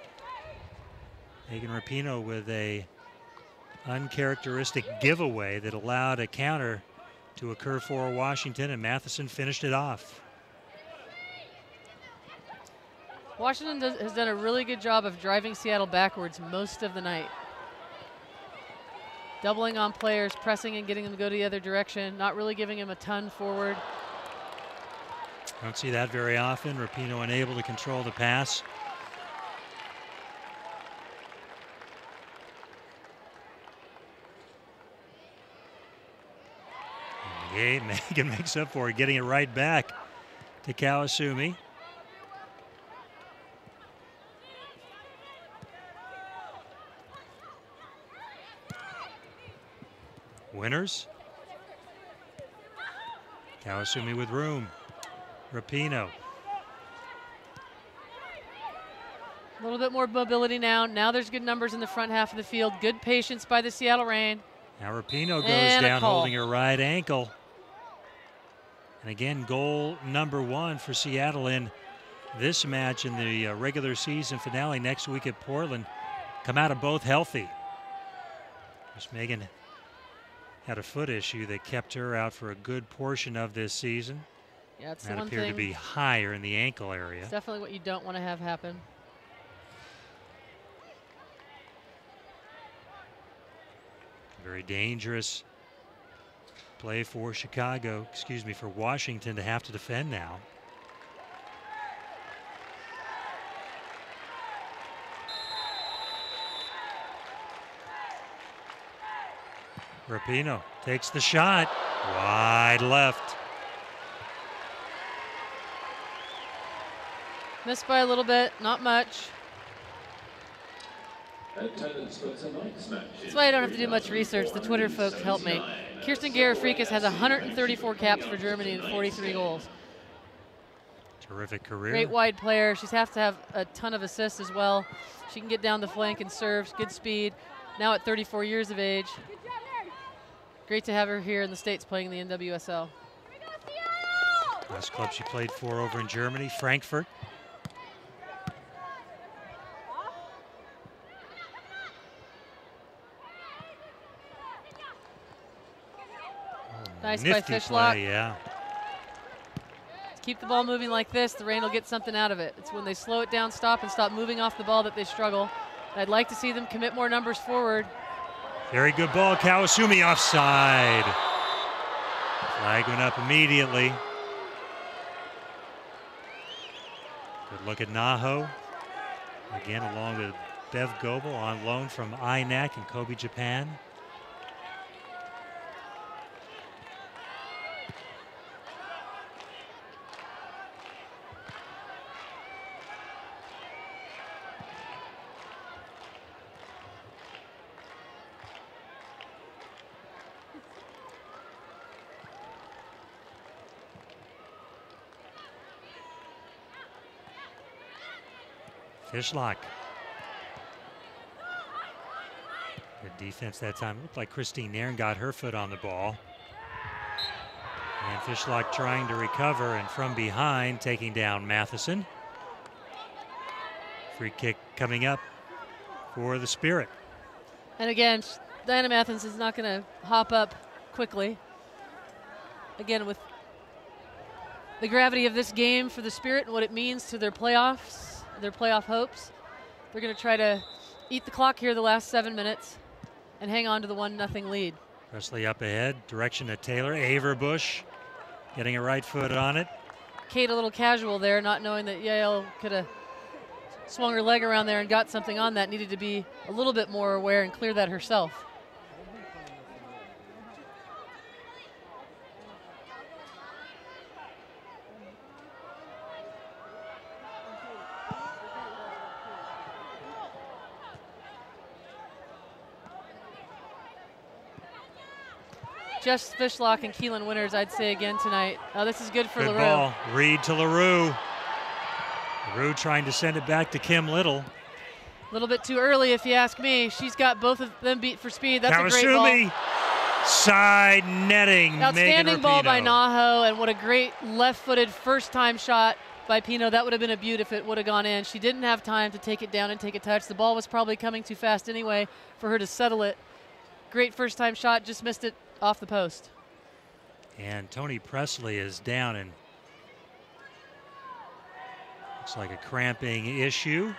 Megan Rapinoe with a uncharacteristic giveaway that allowed a counter to occur for Washington, and Matheson finished it off. Washington has done a really good job of driving Seattle backwards most of the night. Doubling on players, pressing and getting them to go the other direction, not really giving them a ton forward. Don't see that very often. Rapinoe unable to control the pass. Okay, Megan makes up for it, getting it right back to Kawasumi. Winners. Kawasumi with room. Rapinoe. A little bit more mobility now. Now there's good numbers in the front half of the field. Good patience by the Seattle Reign. Now Rapinoe goes down holding her right ankle. And again, goal number 1 for Seattle in this match in the regular season finale next week at Portland. Come out of both healthy. Miss Megan had a foot issue that kept her out for a good portion of this season. Yeah, it's that the one appeared thing. to be higher in the ankle area. It's definitely what you don't want to have happen. Very dangerous play for Chicago, excuse me, for Washington to have to defend now. Rapinoe takes the shot, wide left. Missed by a little bit, not much. That's why I don't have to do much research. The Twitter folks help me. Kirsten Gera-Freakus has 134 caps for Germany and 43 goals. Terrific career. Great wide player. She's have to have a ton of assists as well. She can get down the flank and serves, good speed. Now at 34 years of age. Great to have her here in the States playing in the NWSL. Last club she played for over in Germany, Frankfurt. Nice by Fishlock. Play, yeah. Keep the ball moving like this, the Reign will get something out of it. It's when they slow it down, stop moving off the ball that they struggle. I'd like to see them commit more numbers forward. Very good ball, Kawasumi offside. Flag went up immediately. Good look at Naho. Again, along with Bev Goebel on loan from INAC and Kobe, Japan. Fishlock. Good defense that time. Looked like Christine Nairn got her foot on the ball. And Fishlock trying to recover, and from behind taking down Matheson. Free kick coming up for the Spirit. And again, Diana Matheson is not going to hop up quickly. Again, with the gravity of this game for the Spirit and what it means to their playoffs, their playoff hopes, they're going to try to eat the clock here the last 7 minutes and hang on to the 1-0 lead. Presley up ahead, direction to Taylor. Averbush getting a right foot on it. Kate a little casual there, not knowing that Yale could have swung her leg around there and got something on that. Needed to be a little bit more aware and clear that herself. Jess Fishlock and Keelan Winters, I'd say again tonight. Oh, this is good for Good LaRue. ball. Reed to LaRue. LaRue trying to send it back to Kim Little. A little bit too early, if you ask me. She's got both of them beat for speed. That's a great ball. Side netting. Outstanding ball by Naho, and what a great left-footed first-time shot by Pino. That would have been a beaut if it would have gone in. She didn't have time to take it down and take a touch. The ball was probably coming too fast anyway for her to settle it. Great first-time shot, just missed it off the post. And Toni Presley is down, and looks like a cramping issue.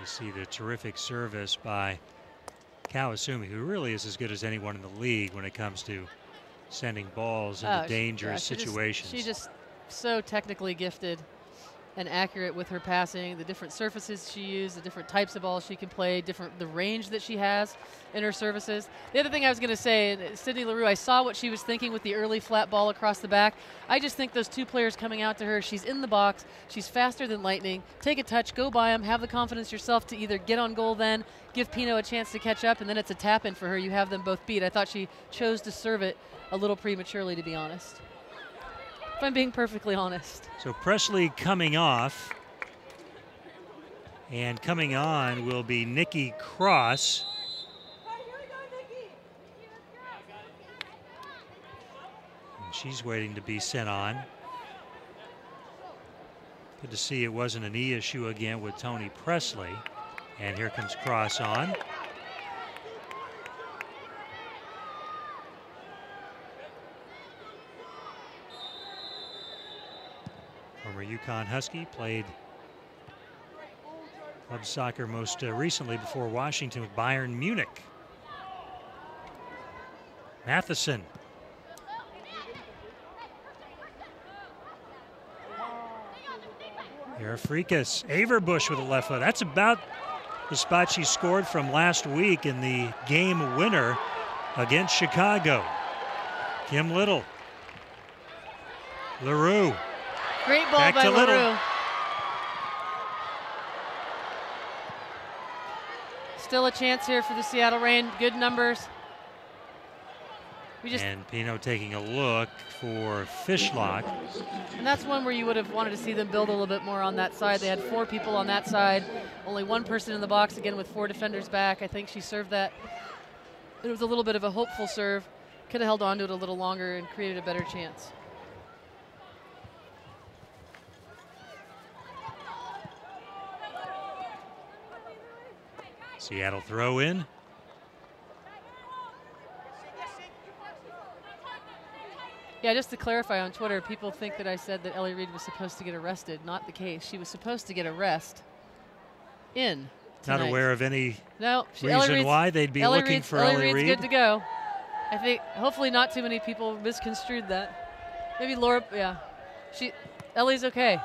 You see the terrific service by Kawasumi, who really is as good as anyone in the league when it comes to sending balls into dangerous situations. She's just so technically gifted and accurate with her passing, the different surfaces she used, the different types of balls she can play, the range that she has in her services. The other thing I was going to say, Sydney Leroux, I saw what she was thinking with the early flat ball across the back. I just think those two players coming out to her, she's in the box, she's faster than lightning. Take a touch, go by them, have the confidence yourself to either get on goal then, give Pino a chance to catch up, and then it's a tap-in for her. You have them both beat. I thought she chose to serve it a little prematurely, to be honest. If I'm being perfectly honest. So Presley coming off, and coming on will be Nikki Cross. And she's waiting to be sent on. Good to see it wasn't a knee issue again with Toni Presley. And here comes Cross on. Former UConn Husky, played club soccer most recently before Washington with Bayern Munich. Matheson. Freakus. Averbush with a left foot. That's about the spot she scored from last week in the game winner against Chicago. Kim Little. LaRue. Great ball Back by to LaRue. Little. Still a chance here for the Seattle Reign. Good numbers. And Pino taking a look for Fishlock. And that's one where you would have wanted to see them build a little bit more on that side. They had 4 people on that side, only 1 person in the box, again with 4 defenders back. I think she served that. It was a little bit of a hopeful serve. Could have held on to it a little longer and created a better chance. Seattle throw in. Yeah, just to clarify, on Twitter, people think that I said that Ellie Reed was supposed to get arrested. Not the case. She was supposed to get a rest in tonight. Not aware of any reason why they'd be looking for Ellie Reed. Ellie Reed's good to go. I think hopefully not too many people misconstrued that. Maybe Laura, yeah. Ellie's okay.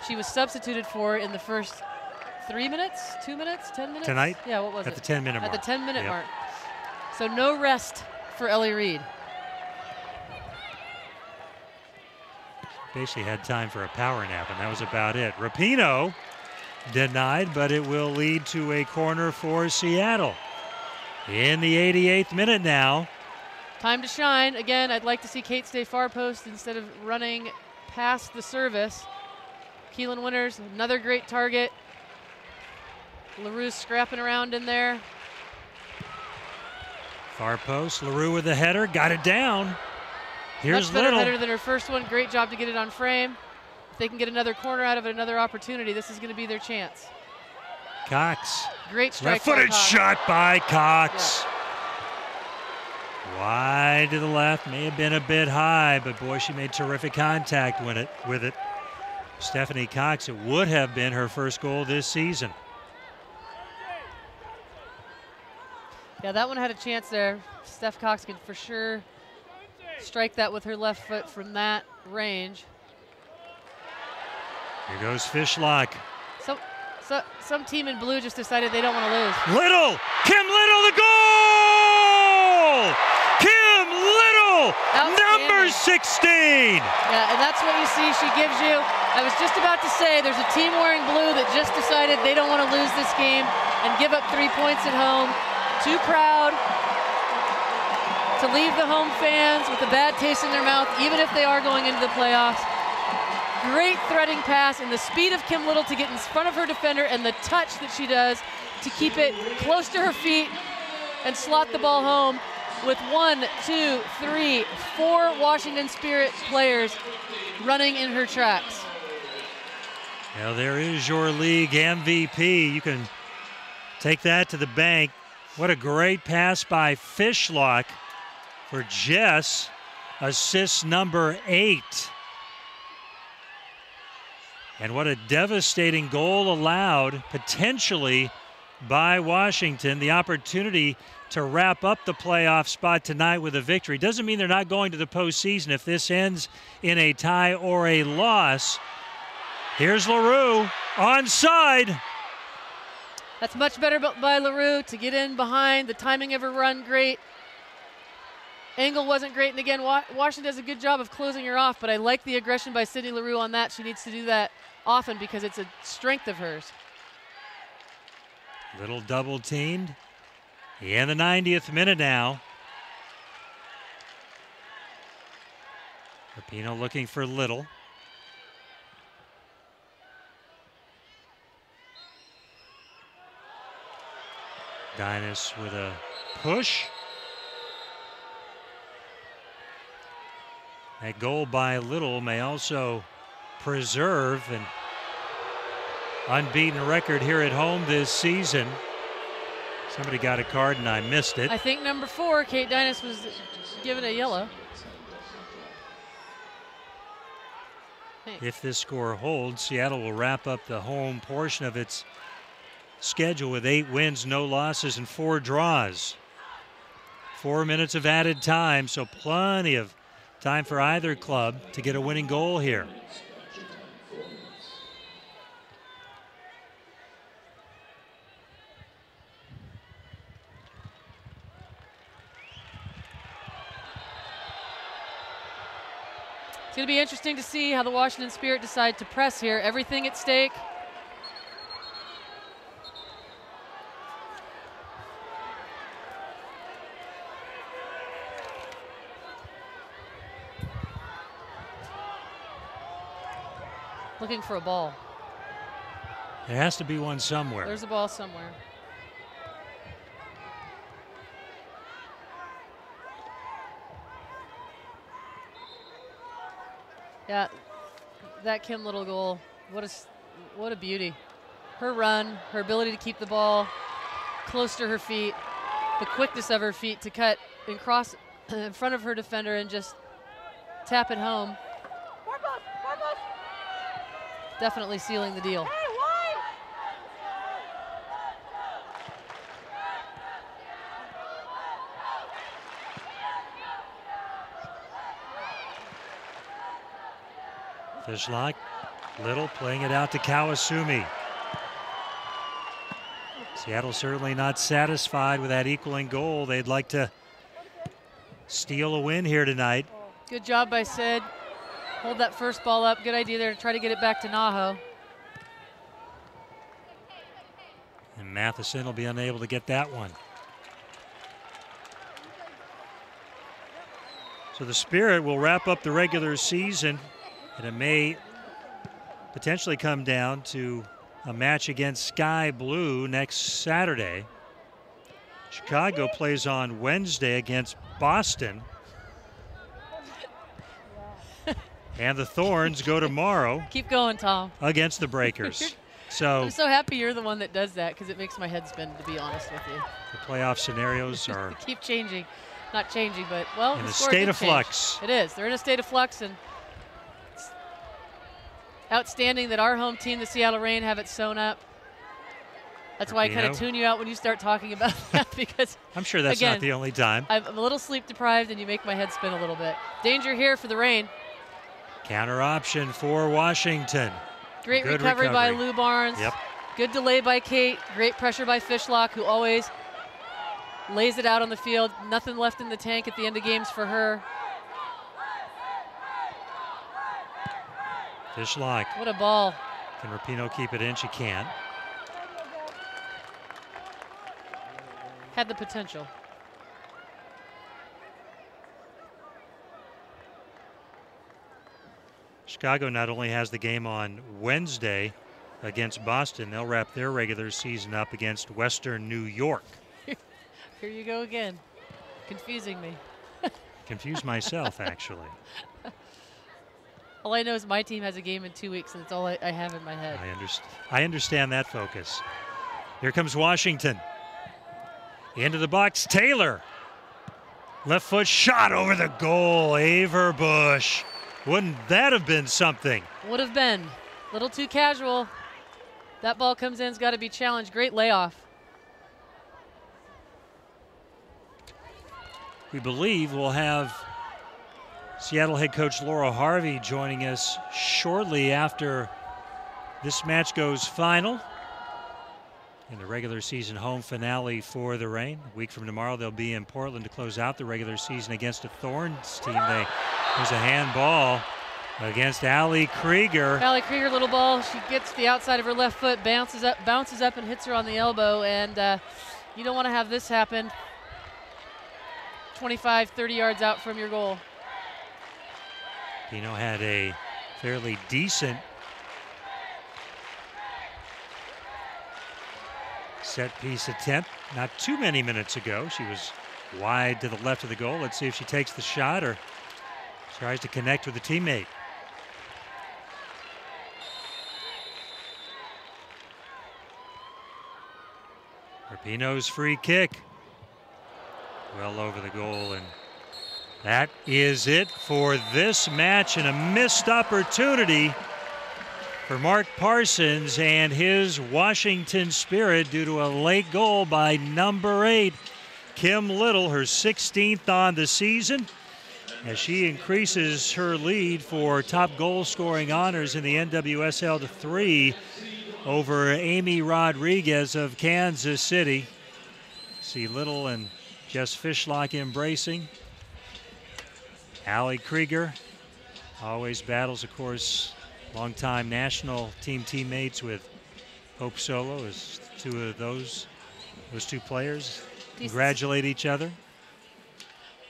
She was substituted for in the first 3 minutes, 2 minutes, 10 minutes? Tonight? Yeah, what was it? At the 10-minute mark. At the 10-minute mark. So no rest for Ellie Reed. Basically had time for a power nap, and that was about it. Rapinoe denied, but it will lead to a corner for Seattle. In the 88th minute now. Time to shine. Again, I'd like to see Kate stay far post instead of running past the service. Keelan Winters, another great target. LaRue scrapping around in there. Far post, LaRue with the header, got it down. Here's Much better Little. header than her first one. Great job to get it on frame. If they can get another corner out of it, another opportunity, this is going to be their chance. Cox. Great strike. Left-footed shot by Cox. Yeah. Wide to the left, may have been a bit high, but boy, she made terrific contact with it. Stephanie Cox, it would have been her first goal this season. Yeah, that one had a chance there. Steph Cox could for sure strike that with her left foot from that range. Here goes Fishlock. Some team in blue just decided they don't want to lose. Little! Kim Little, the goal! Kim Little, number 16! Yeah, and that's what you see she gives you. I was just about to say there's a team wearing blue that just decided they don't want to lose this game. and give up 3 points at home. Too proud to leave the home fans with a bad taste in their mouth, even if they are going into the playoffs. Great threading pass, and the speed of Kim Little to get in front of her defender, and the touch that she does to keep it close to her feet and slot the ball home with 1, 2, 3, 4 Washington Spirit players running in her tracks. Now there is your league MVP. You can take that to the bank. What a great pass by Fishlock for Jess, assist number 8. And what a devastating goal allowed, potentially, by Washington. The opportunity to wrap up the playoff spot tonight with a victory. Doesn't mean they're not going to the postseason if this ends in a tie or a loss. Here's LaRue, onside. That's much better by LaRue to get in behind. The timing of her run, great. Angle wasn't great, and again, Washington does a good job of closing her off, but I like the aggression by Sydney LaRue on that. She needs to do that often because it's a strength of hers. Little double teamed. In the 90th minute now. Rapinoe looking for Little. Dynas with a push. That goal by Little may also preserve an unbeaten record here at home this season. Somebody got a card and I missed it. I think number 4, Kate Dynas, was given a yellow. If this score holds, Seattle will wrap up the home portion of its schedule with 8 wins, no losses, and 4 draws. 4 minutes of added time, so plenty of time for either club to get a winning goal here. It's going to be interesting to see how the Washington Spirit decide to press here. Everything at stake. Looking for a ball. There has to be one somewhere. There's a ball somewhere. Yeah, that Kim Little goal, what a beauty. Her run, her ability to keep the ball close to her feet, the quickness of her feet to cut and cross in front of her defender and just tap it home. Definitely sealing the deal. Fishlock, Little playing it out to Kawasumi. Seattle certainly not satisfied with that equaling goal. They'd like to steal a win here tonight. Good job by Sid. Hold that first ball up. Good idea there to try to get it back to Naho. And Matheson will be unable to get that one. So the Spirit will wrap up the regular season, and it may potentially come down to a match against Sky Blue next Saturday. Chicago plays on Wednesday against Boston. And the Thorns go tomorrow. Keep going, Tom. Against the Breakers. So I'm so happy you're the one that does that because it makes my head spin, to be honest with you. The playoff scenarios are keep changing. Not changing, but, well, in the a score state did of change. flux. It is. They're in a state of flux, and it's outstanding that our home team, the Seattle Reign, have it sewn up. That's why I kind of tune you out when you start talking about that because I'm sure that's again, not the only time. I'm a little sleep deprived, and you make my head spin a little bit. Danger here for the Reign. Counter option for Washington. Great recovery by Lou Barnes. Yep. Good delay by Kate. Great pressure by Fishlock, who always lays it out on the field. Nothing left in the tank at the end of games for her. Fishlock. What a ball. Can Rapinoe keep it in? She can't. Had the potential. Chicago not only has the game on Wednesday against Boston, they'll wrap their regular season up against Western New York. Here you go again, confusing me. Confused myself, actually. All I know is my team has a game in 2 weeks, and that's all I have in my head. I understand that focus. Here comes Washington. Into the box, Taylor. Left foot shot over the goal, Averbush. Wouldn't that have been something? Would have been. Little too casual. That ball comes in, it's got to be challenged. Great layoff. We believe we'll have Seattle head coach Laura Harvey joining us shortly after this match goes final in the regular season home finale for the Reign. A week from tomorrow, they'll be in Portland to close out the regular season against a Thorns team. There's a handball against Allie Krieger. Allie Krieger, little ball. She gets the outside of her left foot, bounces up and hits her on the elbow. And you don't want to have this happen 25, 30 yards out from your goal. Pino had a fairly decent set piece attempt not too many minutes ago. She was wide to the left of the goal. Let's see if she takes the shot or tries to connect with a teammate. Rapinoe's free kick. Well over the goal, and that is it for this match, and a missed opportunity for Mark Parsons and his Washington Spirit due to a late goal by number 8, Kim Little, her 16th on the season, as she increases her lead for top goal scoring honors in the NWSL to 3 over Amy Rodriguez of Kansas City. See Little and Jess Fishlock embracing. Allie Krieger always battles, of course, longtime national team teammates with Hope Solo, as those two players congratulate each other.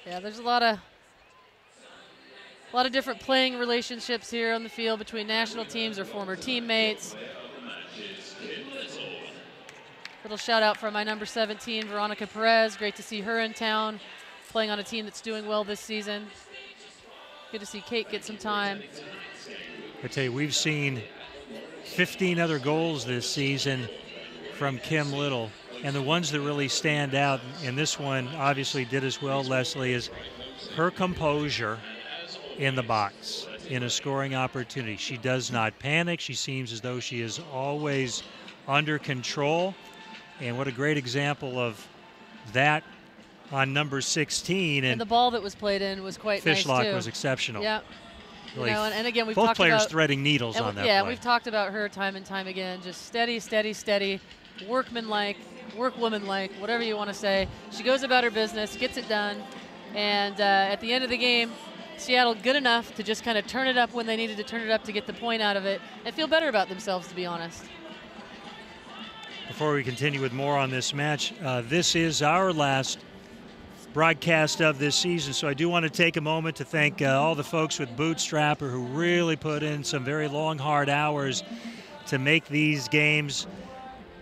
Yeah, there's a lot of different playing relationships here on the field between national teams or former teammates. Little shout out from my number 17, Veronica Perez. Great to see her in town, playing on a team that's doing well this season. Good to see Kate get some time. I tell you, we've seen 15 other goals this season from Kim Little, and the ones that really stand out, and this one obviously did as well, Leslie, is her composure in the box in a scoring opportunity. She does not panic. She seems as though she is always under control. And what a great example of that on number 16. And the ball that was played in was quite nice, too. Fishlock was exceptional. Yeah. Really, and again, we've both talked players about, threading needles on that yeah, play. we've talked about her time and time again. Just steady, steady, steady, workmanlike, workwomanlike, whatever you want to say. She goes about her business, gets it done, and at the end of the game, Seattle good enough to just kind of turn it up when they needed to turn it up to get the point out of it and feel better about themselves, to be honest. Before we continue with more on this match, this is our last broadcast of this season, so I do want to take a moment to thank all the folks with Bootstrapper who really put in some very long, hard hours to make these games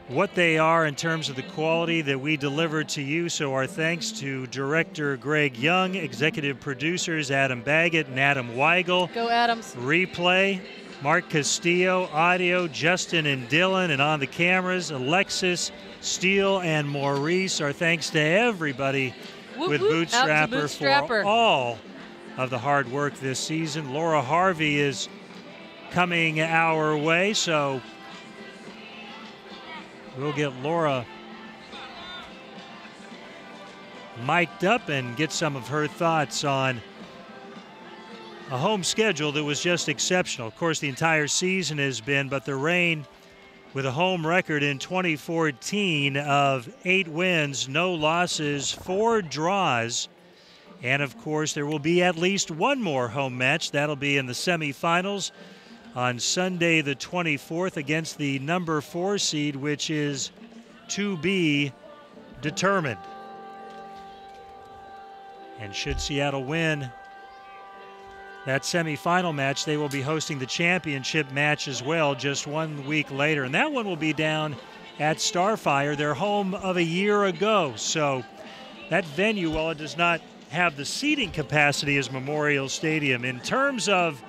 what they are in terms of the quality that we deliver to you. So our thanks to Director Greg Young, Executive Producers Adam Baggett and Adam Weigel. Go Adams. Replay, Mark Castillo, audio, Justin and Dylan, and on the cameras, Alexis, Steele, and Maurice. Our thanks to everybody with Bootstrapper for all of the hard work this season. Laura Harvey is coming our way, so we'll get Laura mic'd up and get some of her thoughts on a home schedule that was just exceptional. Of course, the entire season has been, but the Reign with a home record in 2014 of 8 wins, no losses, 4 draws. And, of course, there will be at least one more home match. That'll be in the semifinals on Sunday the 24th against the number 4 seed, which is to be determined. And should Seattle win that semifinal match, they will be hosting the championship match as well just 1 week later. And that one will be down at Starfire, their home of a year ago. So that venue, while it does not have the seating capacity as Memorial Stadium, in terms of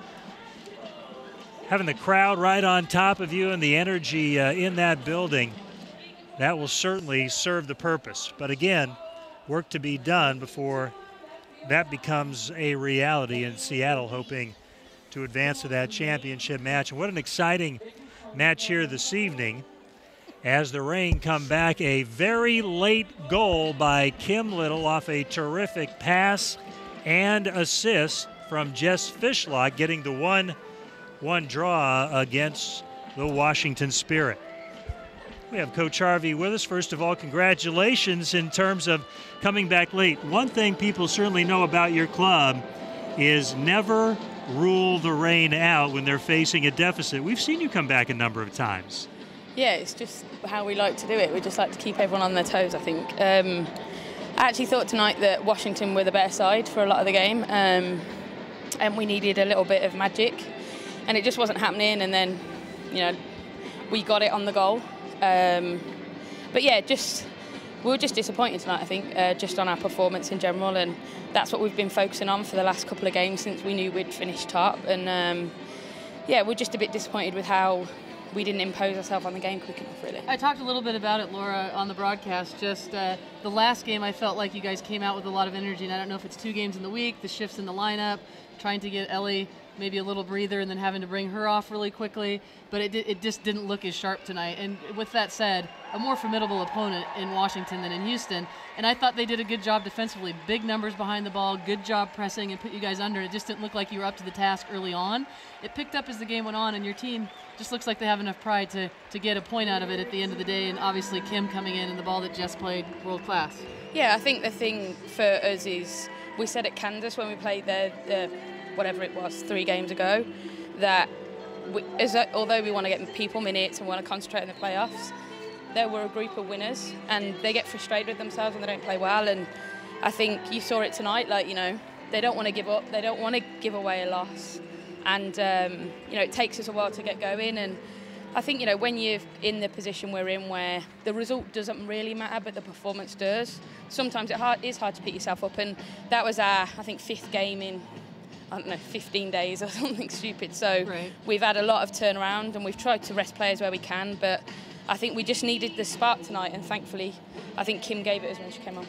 having the crowd right on top of you and the energy in that building, that will certainly serve the purpose. But again, work to be done before that becomes a reality in Seattle, hoping to advance to that championship match. And what an exciting match here this evening as the Reign come back. A very late goal by Kim Little off a terrific pass and assist from Jess Fishlock, getting the 1-1 draw against the Washington Spirit. We have Coach Harvey with us. First of all, congratulations in terms of coming back late. One thing people certainly know about your club is never rule the Reign out when they're facing a deficit. We've seen you come back a number of times. Yeah, it's just how we like to do it. We just like to keep everyone on their toes, I think. I actually thought tonight that Washington were the better side for a lot of the game, and we needed a little bit of magic, and it just wasn't happening. And then, we got it on the goal. But yeah, we were just disappointed tonight, I think, just on our performance in general, and that's what we've been focusing on for the last couple of games since we knew we'd finished top. And we're just a bit disappointed with how we didn't impose ourselves on the game quick enough, really. I talked a little bit about it, Laura, on the broadcast. Just the last game, I felt like you guys came out with a lot of energy, and I don't know if it's 2 games in the week, the shifts in the lineup, trying to get Ellie maybe a little breather and then having to bring her off really quickly, but it just didn't look as sharp tonight. And with that said, a more formidable opponent in Washington than in Houston, and I thought they did a good job defensively. Big numbers behind the ball, good job pressing and put you guys under. It just didn't look like you were up to the task early on. It picked up as the game went on, and your team just looks like they have enough pride to get a point out of it at the end of the day, and obviously Kim coming in and the ball that Jess played, world class. Yeah, I think the thing for us is, we said at Kansas when we played there, whatever it was, 3 games ago, that although we want to get people minutes and want to concentrate on the playoffs, there were a group of winners and they get frustrated with themselves when they don't play well. And I think you saw it tonight, they don't want to give up, they don't want to give away a loss. And, it takes us a while to get going. And I think, when you're in the position we're in where the result doesn't really matter, but the performance does, sometimes it is hard to pick yourself up. And that was our, I think, 5th game in, 15 days or something stupid. So right. We've had a lot of turnaround and we've tried to rest players where we can, but I think we just needed the spark tonight, and thankfully I think Kim gave it us when she came on.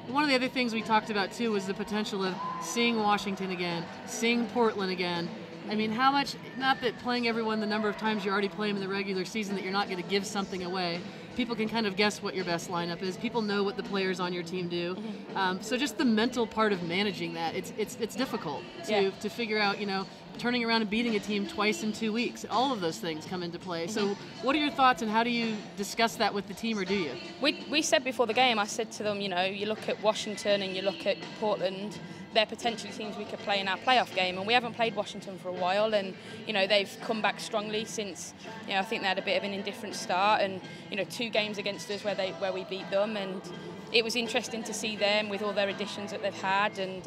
One of the other things we talked about too was the potential of seeing Washington again, seeing Portland again. I mean, how much, not that playing everyone the number of times you already play them in the regular season that you're not going to give something away. People can kind of guess what your best lineup is. People know what the players on your team do. Mm-hmm. So just the mental part of managing that, it's difficult to figure out, turning around and beating a team twice in 2 weeks. All of those things come into play. Mm-hmm. So what are your thoughts, and how do you discuss that with the team, or do you? We said before the game, I said to them, you look at Washington and you look at Portland, they're potentially teams we could play in our playoff game, and we haven't played Washington for a while, and they've come back strongly since I think they had a bit of an indifferent start, and 2 games against us where we beat them, and it was interesting to see them with all their additions that they've had, and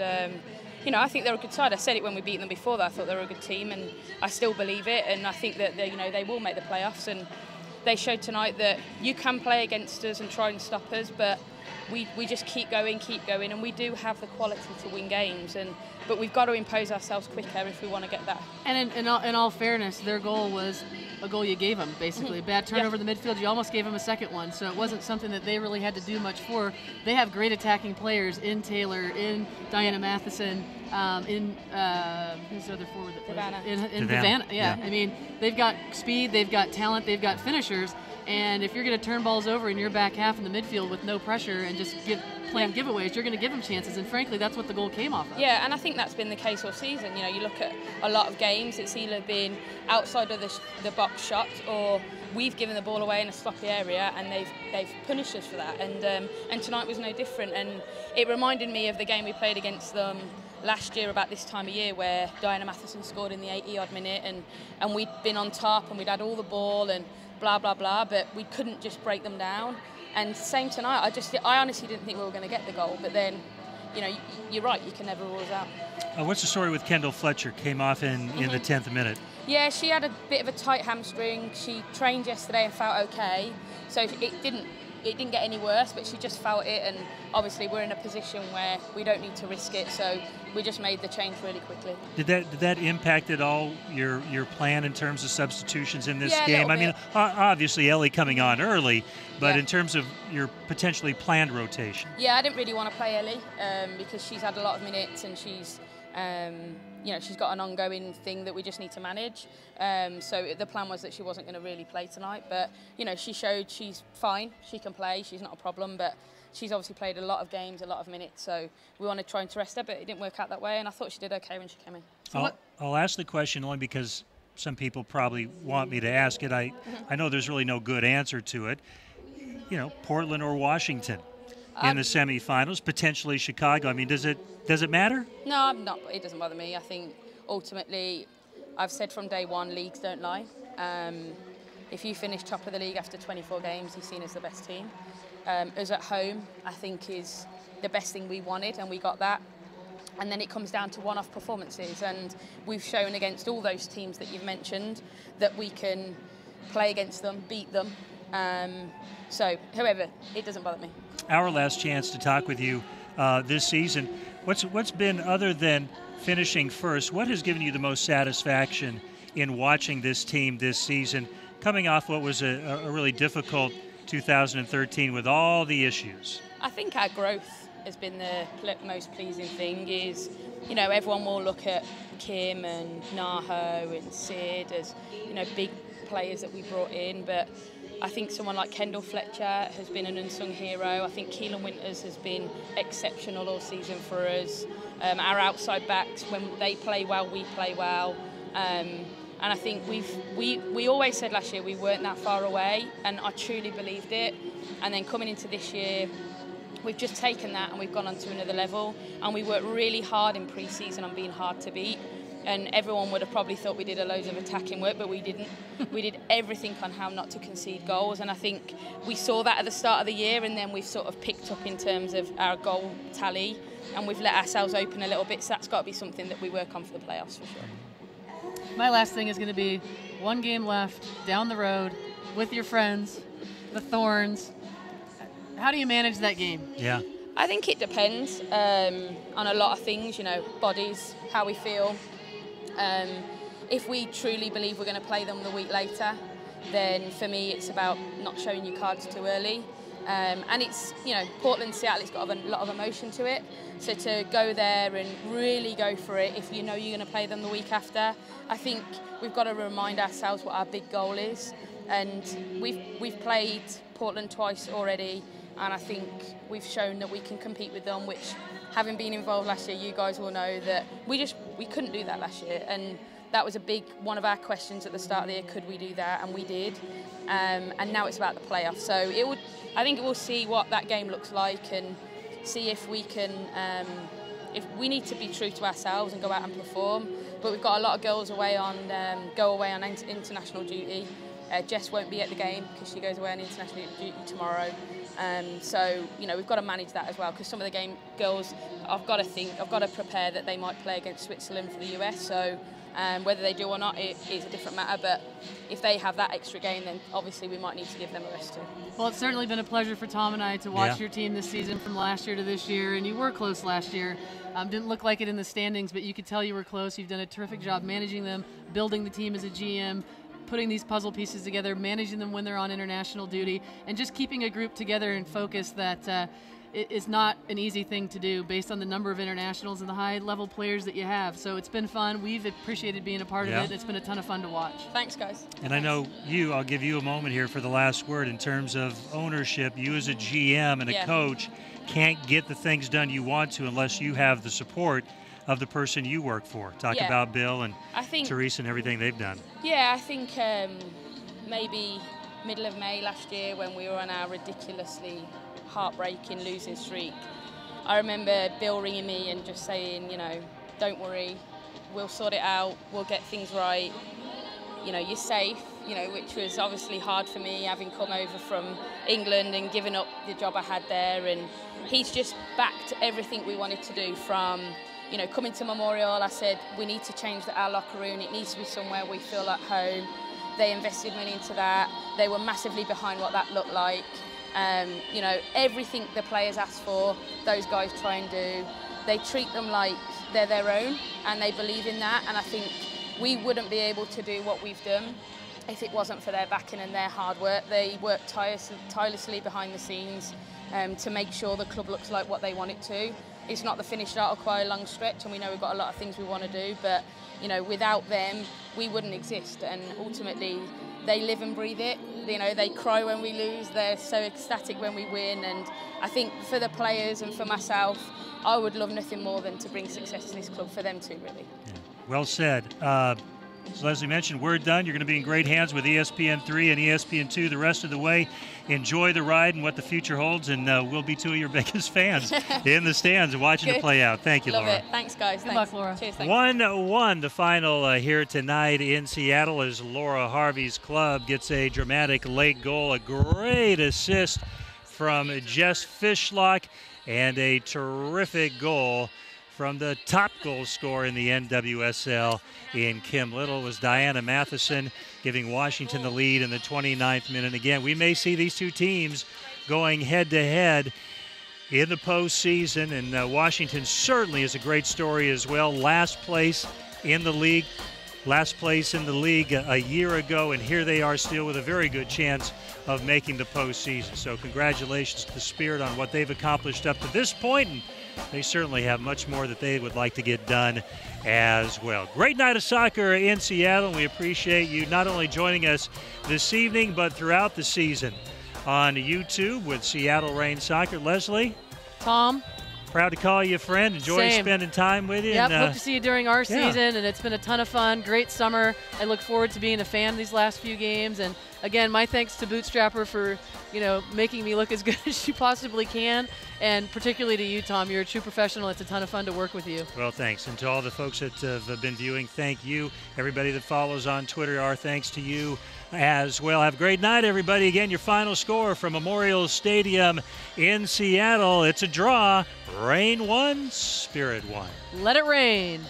I think they're a good side. I said it when we beat them before that I thought they were a good team, and I still believe it, and I think that they will make the playoffs, and they showed tonight that you can play against us and try and stop us, but we just keep going, and we do have the quality to win games, but we've got to impose ourselves quicker if we want to get that. And in all fairness, their goal was a goal you gave them, basically. A bad turnover in the midfield, you almost gave them a second one, so it wasn't something that they really had to do much for. They have great attacking players in Taylor, in Diana Matheson, in who's the other forward that plays? In Savannah. Yeah. I mean, they've got speed, they've got talent, they've got finishers. And if you're going to turn balls over in your back half in the midfield with no pressure and just playing giveaways, you're going to give them chances. And frankly, that's what the goal came off of. Yeah, and I think that's been the case all season. You look at a lot of games, it's either been outside of the box shot, or we've given the ball away in a sloppy area, and they've punished us for that. And tonight was no different. And it reminded me of the game we played against them last year about this time of year, where Diana Matheson scored in the 80-odd minute, and we'd been on top and we'd had all the ball and blah blah blah, but we couldn't just break them down. And same tonight, I honestly didn't think we were going to get the goal, but then you know, you're right, you can never rule us out. What's the story with Kendall Fletcher? Came off in the 10th minute. Yeah, she had a bit of a tight hamstring. She trained yesterday and felt okay, so it didn't get any worse, but she just felt it, and obviously we're in a position where we don't need to risk it, so we just made the change really quickly. Did that impact at all your plan in terms of substitutions in this game? A I mean, obviously Ellie coming on early, but Yeah. in terms of your potentially planned rotation. Yeah, I didn't really want to play Ellie because she's had a lot of minutes, and she's she's got an ongoing thing that we just need to manage. So the plan was that she wasn't going to really play tonight, but she showed she's fine. She can play. She's not a problem, but she's obviously played a lot of games, a lot of minutes. So we want to try and rest her, but it didn't work out that way. And I thought she did okay when she came in. I'll ask the question only because some people probably want me to ask it. I know there's really no good answer to it. Portland or Washington in the semifinals, potentially Chicago. I mean, does it matter? No, I'm not. It doesn't bother me. I think ultimately, I've said from day one, leagues don't lie. If you finish top of the league after 24 games, you're seen as the best team. Us at home, I think, is the best thing we wanted, and we got that. And then it comes down to one-off performances, and we've shown against all those teams that you've mentioned that we can play against them, beat them. So, however, it doesn't bother me. Our last chance to talk with you this season. What's been, other than finishing first, what has given you the most satisfaction in watching this team this season, coming off what was a really difficult 2013 with all the issues? I think our growth has been the most pleasing thing. Is everyone will look at Kim and Naho and Sid as big players that we brought in, but I think someone like Kendall Fletcher has been an unsung hero. I think Keelan Winters has been exceptional all season for us. Our outside backs, when they play well, we play well. And I think we always said last year we weren't that far away, and I truly believed it. And then coming into this year, we've just taken that and we've gone on to another level. And we worked really hard in pre-season on being hard to beat. And everyone would have probably thought we did a load of attacking work, but we didn't. We did everything on how not to concede goals, and I think we saw that at the start of the year, and then we've sort of picked up in terms of our goal tally, and we've let ourselves open a little bit, so that's got to be something that we work on for the playoffs for sure. My last thing is going to be one game left, down the road, with your friends, the Thorns. How do you manage that game? Yeah. I think it depends on a lot of things, bodies, how we feel. If we truly believe we're going to play them the week later, then for me it's about not showing your cards too early. And it's, Portland, Seattle, it's got a lot of emotion to it. So to go there and really go for it, if you know you're going to play them the week after, I think we've got to remind ourselves what our big goal is. And we've played Portland twice already, and I think we've shown that we can compete with them, which, having been involved last year, you guys will know that we couldn't do that last year, and that was a big one of our questions at the start of the year. Could we do that? And we did. And now it's about the playoffs. So I think we'll see what that game looks like and see if we can. If we need to be true to ourselves and go out and perform. But we've got a lot of girls go away on international duty. Jess won't be at the game because she goes away on international duty tomorrow. So, we've got to manage that as well, because some of the girls, I've got to prepare that they might play against Switzerland for the US. So whether they do or not, it is a different matter. But if they have that extra game, then obviously we might need to give them a rest too. Well, it's certainly been a pleasure for Tom and I to watch your team this season from last year to this year, and you were close last year. Didn't look like it in the standings, but you could tell you were close. You've done a terrific job managing them, building the team as a GM, putting these puzzle pieces together, managing them when they're on international duty, and just keeping a group together and focused that it is not an easy thing to do based on the number of internationals and the high-level players that you have. So it's been fun. We've appreciated being a part of it. It's been a ton of fun to watch. Thanks, guys. And I know I'll give you a moment here for the last word in terms of ownership. You as a GM and a coach can't get the things done you want to unless you have the support of the person you work for. Talk about Bill and Teresa and everything they've done. Yeah, I think maybe middle of May last year when we were on our ridiculously heartbreaking losing streak, I remember Bill ringing me and just saying, don't worry, we'll sort it out, we'll get things right. you're safe, which was obviously hard for me, having come over from England and given up the job I had there. And he's just backed everything we wanted to do from, coming to Memorial. I said, we need to change our locker room. It needs to be somewhere we feel at home. They invested money into that. They were massively behind what that looked like. Everything the players ask for, those guys try and do. They treat them like they're their own, and they believe in that. And I think we wouldn't be able to do what we've done if it wasn't for their backing and their hard work. They work tirelessly behind the scenes to make sure the club looks like what they want it to. It's not the finished article by a long stretch, and we know we've got a lot of things we want to do, but without them, we wouldn't exist. And ultimately, they live and breathe it. They cry when we lose. They're so ecstatic when we win. And I think for the players and for myself, I would love nothing more than to bring success to this club for them too, really. Yeah. Well said. As Leslie mentioned, we're done. You're going to be in great hands with ESPN3 and ESPN2 the rest of the way. Enjoy the ride and what the future holds, and we'll be two of your biggest fans in the stands watching it play out. Thank you, Love Laura. It. Thanks, guys. Good luck, Laura. Cheers, thanks. 1-1 the final here tonight in Seattle as Laura Harvey's club gets a dramatic late goal, a great assist from Jess Fishlock, and a terrific goal from the top goal scorer in the NWSL in Kim Little. Was Diana Matheson, giving Washington the lead in the 29th minute. Again, we may see these two teams going head-to-head in the postseason, and Washington certainly is a great story as well. Last place in the league a year ago, and here they are still with a very good chance of making the postseason. So congratulations to the Spirit on what they've accomplished up to this point, and they certainly have much more that they would like to get done as well. Great night of soccer in Seattle, and we appreciate you not only joining us this evening, but throughout the season on YouTube with Seattle Reign Soccer. Leslie? Tom? Proud to call you a friend. Enjoy spending time with you. Yep, hope to see you during our season, and it's been a ton of fun. Great summer. I look forward to being a fan these last few games. And again, my thanks to Bootstrapper for, making me look as good as she possibly can, and particularly to you, Tom. You're a true professional. It's a ton of fun to work with you. Well, thanks. And to all the folks that have been viewing, thank you. Everybody that follows on Twitter, our thanks to you as well. Have a great night, everybody. Again, your final score from Memorial Stadium in Seattle. It's a draw. Reign 1, Spirit 1. Let it rain.